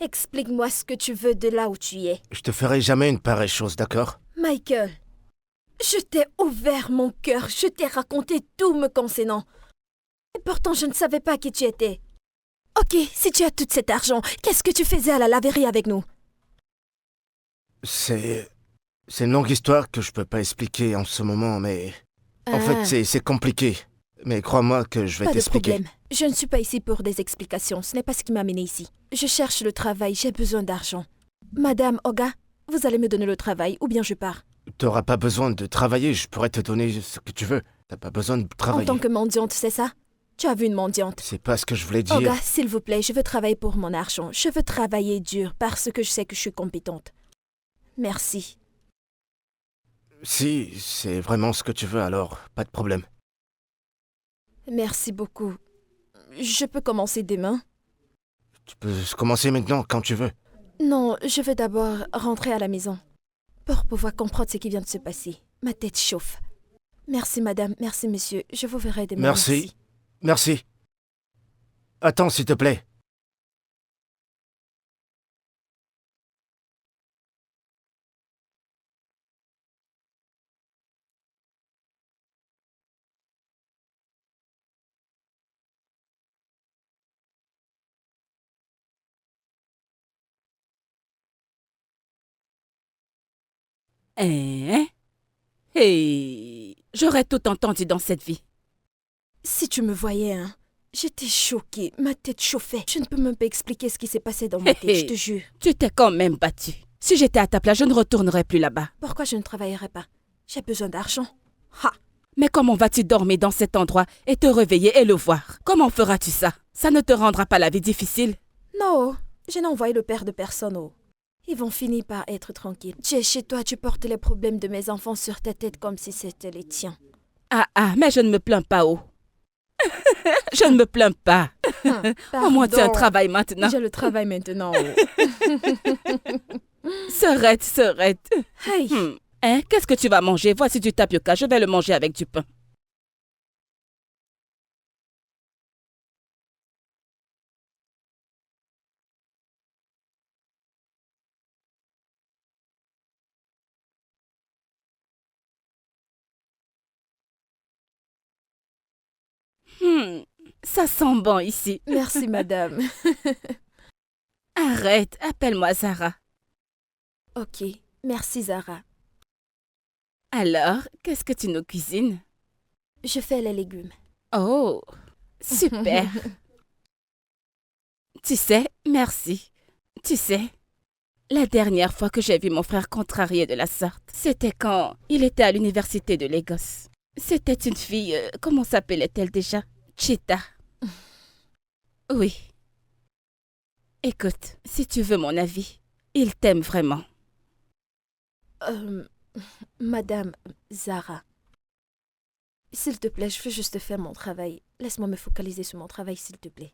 Explique-moi ce que tu veux de là où tu es. Je te ferai jamais une pareille chose, d'accord? Michael, je t'ai ouvert mon cœur, je t'ai raconté tout me concernant. Et pourtant, je ne savais pas qui tu étais. Ok, si tu as tout cet argent, qu'est-ce que tu faisais à la laverie avec nous? C'est une longue histoire que je peux pas expliquer en ce moment, mais... En fait, c'est compliqué. Mais crois-moi que je vais Pas de t'expliquer. problème. Je ne suis pas ici pour des explications. Ce n'est pas ce qui m'a amené ici. Je cherche le travail. J'ai besoin d'argent. Madame Oga, vous allez me donner le travail ou bien je pars. T'auras pas besoin de travailler, je pourrais te donner ce que tu veux. T'as pas besoin de En travailler. tant que mendiante, c'est ça? Tu as vu une mendiante. C'est pas ce que je voulais dire. Oga, s'il vous plaît, je veux travailler pour mon argent. Je veux travailler dur parce que je sais que je suis compétente. Merci. Si, c'est vraiment ce que tu veux, alors pas de problème. Merci beaucoup. Je peux commencer demain? Tu peux commencer maintenant, quand tu veux. Non, je veux d'abord rentrer à la maison. Pour pouvoir comprendre ce qui vient de se passer. Ma tête chauffe. Merci madame, merci monsieur. Je vous verrai demain. Merci. Merci. Attends, s'il te plaît. Hein? Hey, j'aurais tout entendu dans cette vie. Si tu me voyais, hein, j'étais choquée. Ma tête chauffait. Je ne peux même pas expliquer ce qui s'est passé dans ma tête, je te jure. Tu t'es quand même battu. Si j'étais à ta place, je ne retournerais plus là-bas. Pourquoi je ne travaillerais pas? J'ai besoin d'argent. Ha! Mais comment vas-tu dormir dans cet endroit et te réveiller et le voir? Comment feras-tu ça? Ça ne te rendra pas la vie difficile? Non, je n'ai envoyé le père de personne. Oh. Ils vont finir par être tranquilles. Tu es chez toi, tu portes les problèmes de mes enfants sur ta tête comme si c'était les tiens. Ah, mais je ne me plains pas, oh. Je ne me plains pas. Au moins, tu as un travail maintenant. J'ai le travail maintenant. Oh. Serait. Hey. Hein? Qu'est-ce que tu vas manger? Voici du tapioca, je vais le manger avec du pain. Ça sent bon ici. Merci madame. Arrête, appelle-moi Zara. Ok, merci Zara. Alors, qu'est-ce que tu nous cuisines? Je fais les légumes. Oh, super. Tu sais, merci. Tu sais, la dernière fois que j'ai vu mon frère contrarié de la sorte, c'était quand il était à l'université de Lagos. C'était une fille, comment s'appelait-elle déjà? Chita. Oui. Écoute, si tu veux mon avis, il t'aime vraiment. Madame Zara, s'il te plaît, je veux juste faire mon travail. Laisse-moi me focaliser sur mon travail, s'il te plaît.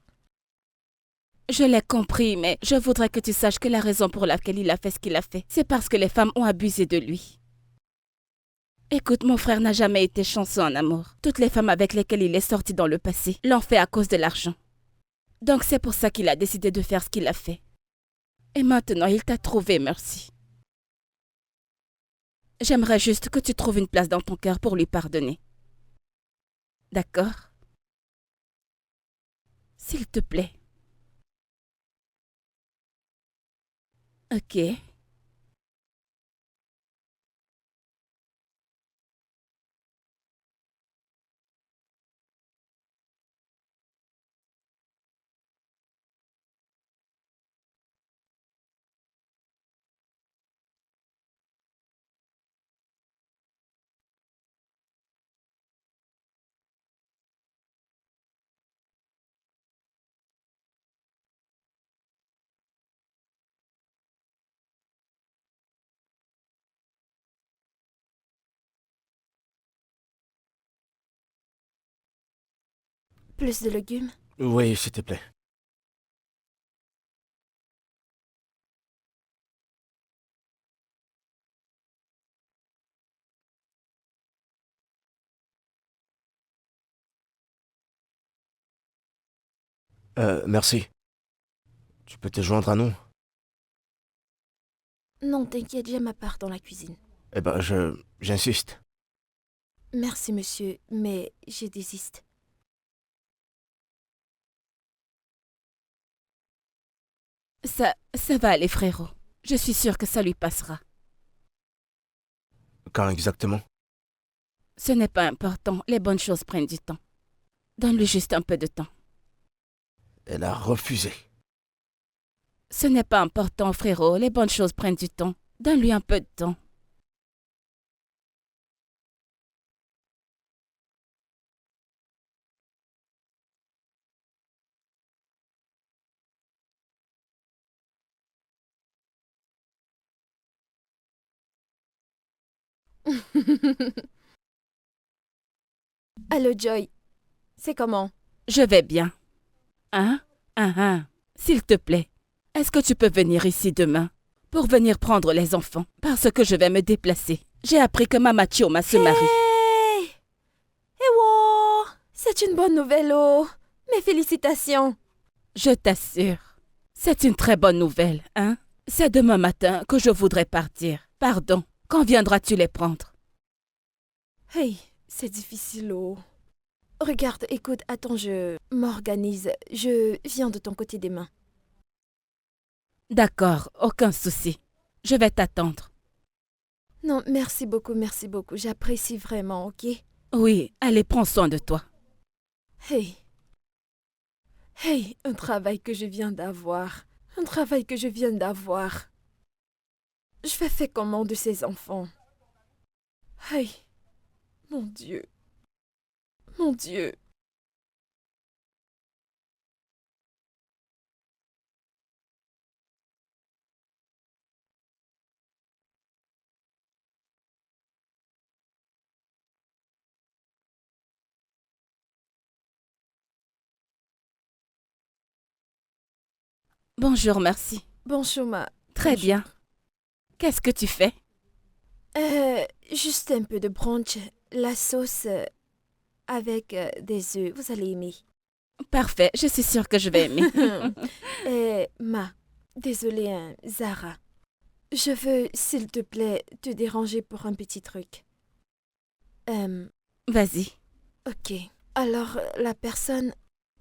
Je l'ai compris, mais je voudrais que tu saches que la raison pour laquelle il a fait ce qu'il a fait, c'est parce que les femmes ont abusé de lui. Écoute, mon frère n'a jamais été chanceux en amour. Toutes les femmes avec lesquelles il est sorti dans le passé l'ont fait à cause de l'argent. Donc c'est pour ça qu'il a décidé de faire ce qu'il a fait. Et maintenant, il t'a trouvé, merci. J'aimerais juste que tu trouves une place dans ton cœur pour lui pardonner. D'accord? S'il te plaît. Ok. Plus de légumes? Oui, s'il te plaît. Merci. Tu peux te joindre à nous? Non, t'inquiète, j'ai ma part dans la cuisine. Eh ben, j'insiste. Merci, monsieur, mais je désiste. Ça va aller, frérot. Je suis sûre que ça lui passera. Quand exactement? Ce n'est pas important, les bonnes choses prennent du temps. Donne-lui juste un peu de temps. Elle a refusé. Ce n'est pas important, frérot, les bonnes choses prennent du temps. Donne-lui un peu de temps. Allô, Joy. C'est comment? Je vais bien. Hein? S'il te plaît, est-ce que tu peux venir ici demain pour venir prendre les enfants? Parce que je vais me déplacer. J'ai appris que Mama Chioma se marie. Hey! Eh wow! C'est une bonne nouvelle, oh! Mes félicitations! Je t'assure, c'est une très bonne nouvelle, hein? C'est demain matin que je voudrais partir. Pardon, quand viendras-tu les prendre? Hey, c'est difficile, oh. Regarde, écoute, attends, je m'organise. Je viens de ton côté demain. D'accord, aucun souci. Je vais t'attendre. Non, merci beaucoup, j'apprécie vraiment, ok? Oui, allez, prends soin de toi. Hey, un travail que je viens d'avoir. Je vais faire comment de ces enfants? Hey, mon Dieu. Bonjour, merci. Bonjour, ma... Très Bonjour. bien. Qu'est-ce que tu fais? Juste un peu de brunch. La sauce avec des œufs, vous allez aimer. Parfait, je suis sûre que je vais aimer. Désolée, hein, Zara. Je veux, s'il te plaît, te déranger pour un petit truc. Vas-y. Ok. Alors, la personne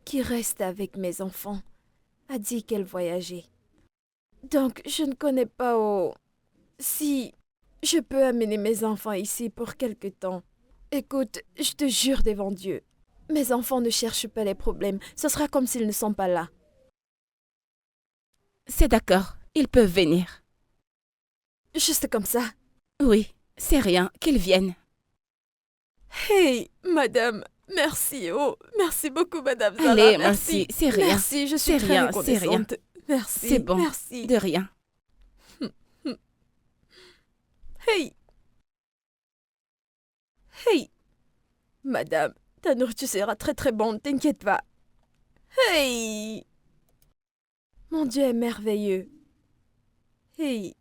qui reste avec mes enfants a dit qu'elle voyageait. Donc, je ne connais pas si je peux amener mes enfants ici pour quelque temps. Écoute, je te jure devant Dieu, mes enfants ne cherchent pas les problèmes. Ce sera comme s'ils ne sont pas là. C'est d'accord, ils peuvent venir. Juste comme ça. Oui, c'est rien, qu'ils viennent. Hey, madame, merci, oh, merci beaucoup, madame Zara. Allez, merci, c'est rien. Merci, je suis C'est très rien, reconnaissante. Merci, C'est bon, merci. de rien. Hey, madame, ta nourriture sera très très bonne, t'inquiète pas. Hey, mon Dieu est merveilleux. Hey.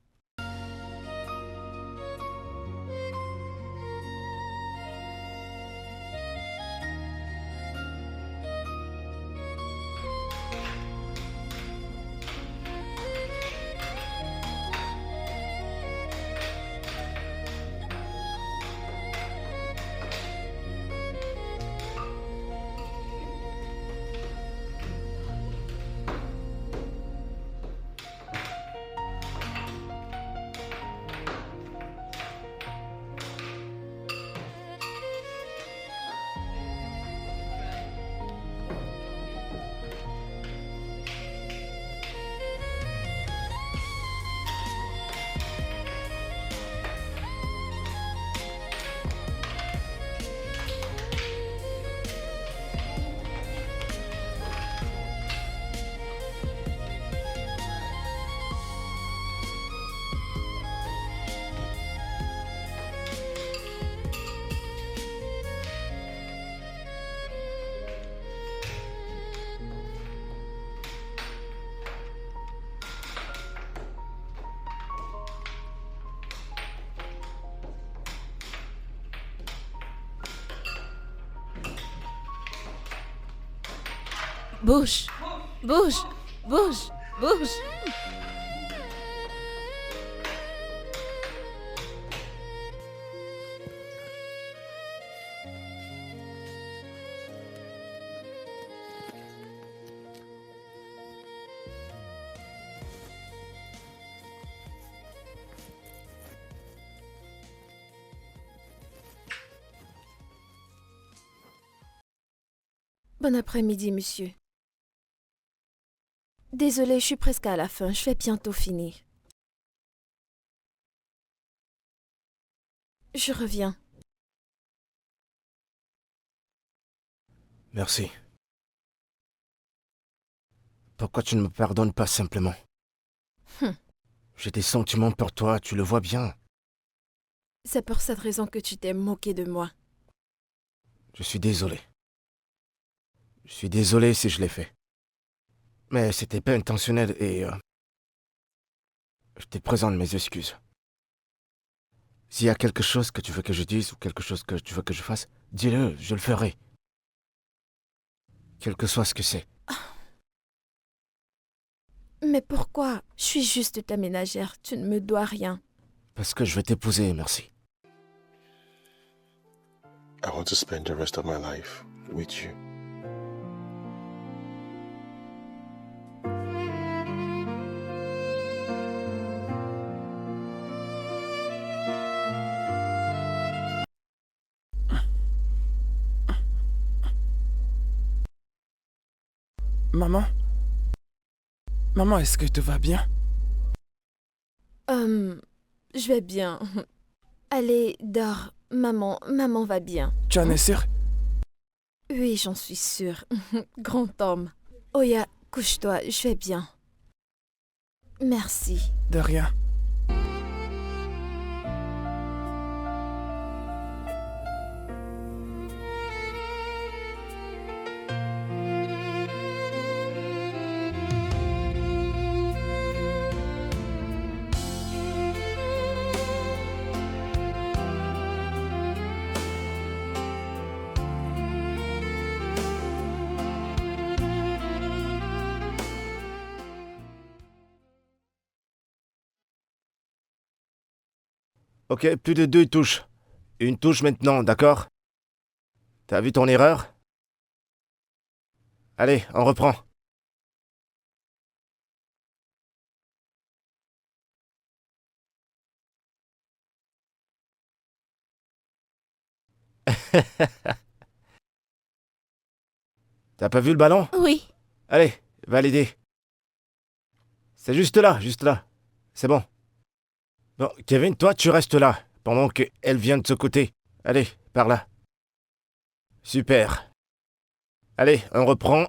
Bouge, bouge, bouge, bouge. Bon après-midi, monsieur. Désolée, je suis presque à la fin. Je vais bientôt finir. Je reviens. Merci. Pourquoi tu ne me pardonnes pas simplement? Hum. J'ai des sentiments pour toi, tu le vois bien. C'est pour cette raison que tu t'es moqué de moi. Je suis désolé. Je suis désolé si je l'ai fait. Mais c'était pas intentionnel et... je te présente mes excuses. S'il y a quelque chose que tu veux que je dise ou quelque chose que tu veux que je fasse, dis-le, je le ferai. Quel que soit ce que c'est. Mais pourquoi? Je suis juste ta ménagère. Tu ne me dois rien. Parce que je vais t'épouser, merci. I want to spend the rest of my life with you. Maman? Maman, est-ce que tout va bien? Je vais bien. Allez, dors. Maman va bien. Tu en es sûr? Oui, j'en suis sûre. Grand homme. Oya, couche-toi, je vais bien. Merci. De rien. Ok, plus de 2 touches. Une touche maintenant, d'accord? T'as vu ton erreur? Allez, on reprend. T'as pas vu le ballon? Oui. Allez, va l'aider. C'est juste là, juste là. C'est bon. Bon, Kevin, toi, tu restes là, pendant qu'elle vient de ce côté. Allez, par là. Super. Allez, on reprend.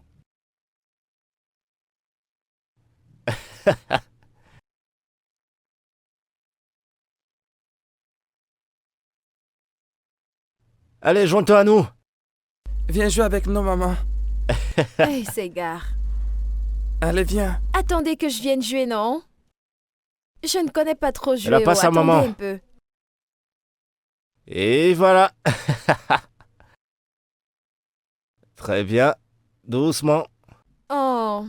Allez, joins-toi à nous. Viens jouer avec nous, maman. Hey, Ségare. Allez, viens. Attendez que je vienne jouer, non? Je ne connais pas trop jouer. Elle a pas sa Attendez maman. un peu. Et voilà. Très bien. Doucement. Oh.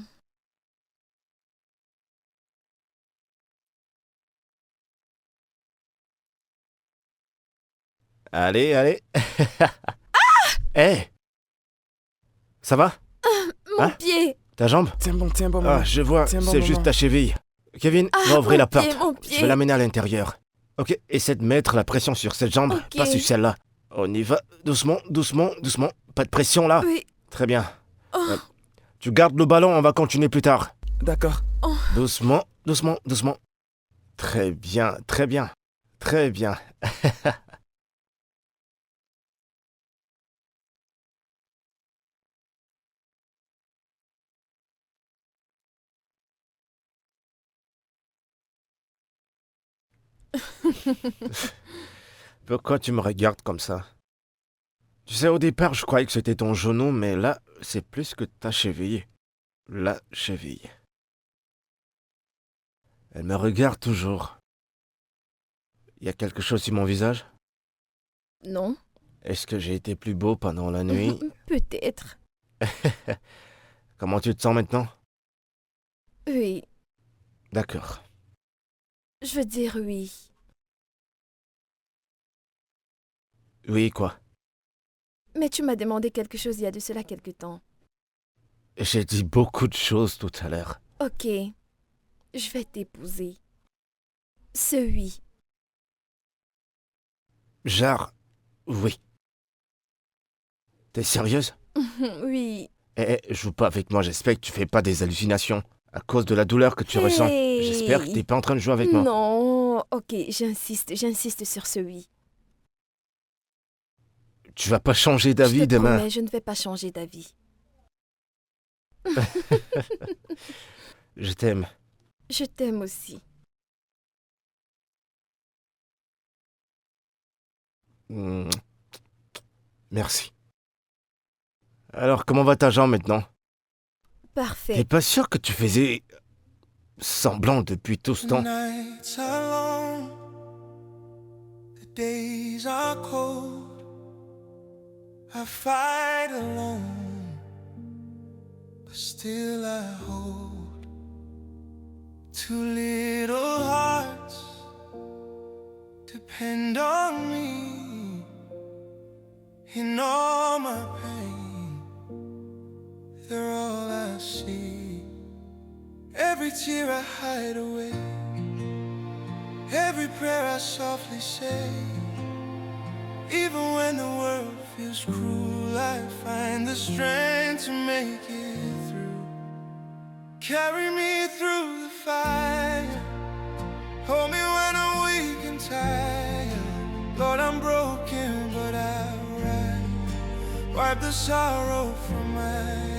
Allez, allez. Hé. Ça va? Mon Hein? pied. Ta jambe? Tiens bon, maman. Ah, je vois, Tiens bon, c'est maman. juste ta cheville. Kevin, Ah, va ouvrir mon la porte. pied, mon Je pied. vais l'amener à l'intérieur. Ok, essaie de mettre la pression sur cette jambe, Ok. pas sur celle-là. On y va. Doucement, doucement, doucement. Pas de pression là. Oui. Très bien. Oh. Tu gardes le ballon, on va continuer plus tard. D'accord. Doucement, doucement, doucement. Très bien, très bien. Très bien. Pourquoi tu me regardes comme ça? Tu sais, au départ, je croyais que c'était ton genou, mais là, c'est plus que ta cheville. La cheville. Elle me regarde toujours. Il y a quelque chose sur mon visage? Non. Est-ce que j'ai été plus beau pendant la nuit? Peut-être. Comment tu te sens maintenant? Oui. D'accord. Je veux dire oui. Oui, quoi? Mais tu m'as demandé quelque chose il y a de cela quelque temps. J'ai dit beaucoup de choses tout à l'heure. Ok. Je vais t'épouser. Ce oui. Genre, oui. T'es sérieuse? Oui. Joue pas avec moi, j'espère que tu fais pas des hallucinations. À cause de la douleur que tu ressens. J'espère que t'es pas en train de jouer avec moi. Non, ok, j'insiste sur ce oui. Tu vas pas changer d'avis Je te demain. promets, je ne vais pas changer d'avis. Je t'aime. Je t'aime aussi. Mm. Merci. Alors, comment va ta jambe maintenant? T'es Parfait. pas sûr que tu faisais semblant depuis tout ce temps? Nights are long, the days are cold. I fight alone, but still I hold two little hearts. Depend on me in all my pain. They're all I see. Every tear I hide away, every prayer I softly say. Even when the world feels cruel, I find the strength to make it through. Carry me through the fire, hold me when I'm weak and tired. Lord, I'm broken, but I'll rise. Wipe the sorrow from my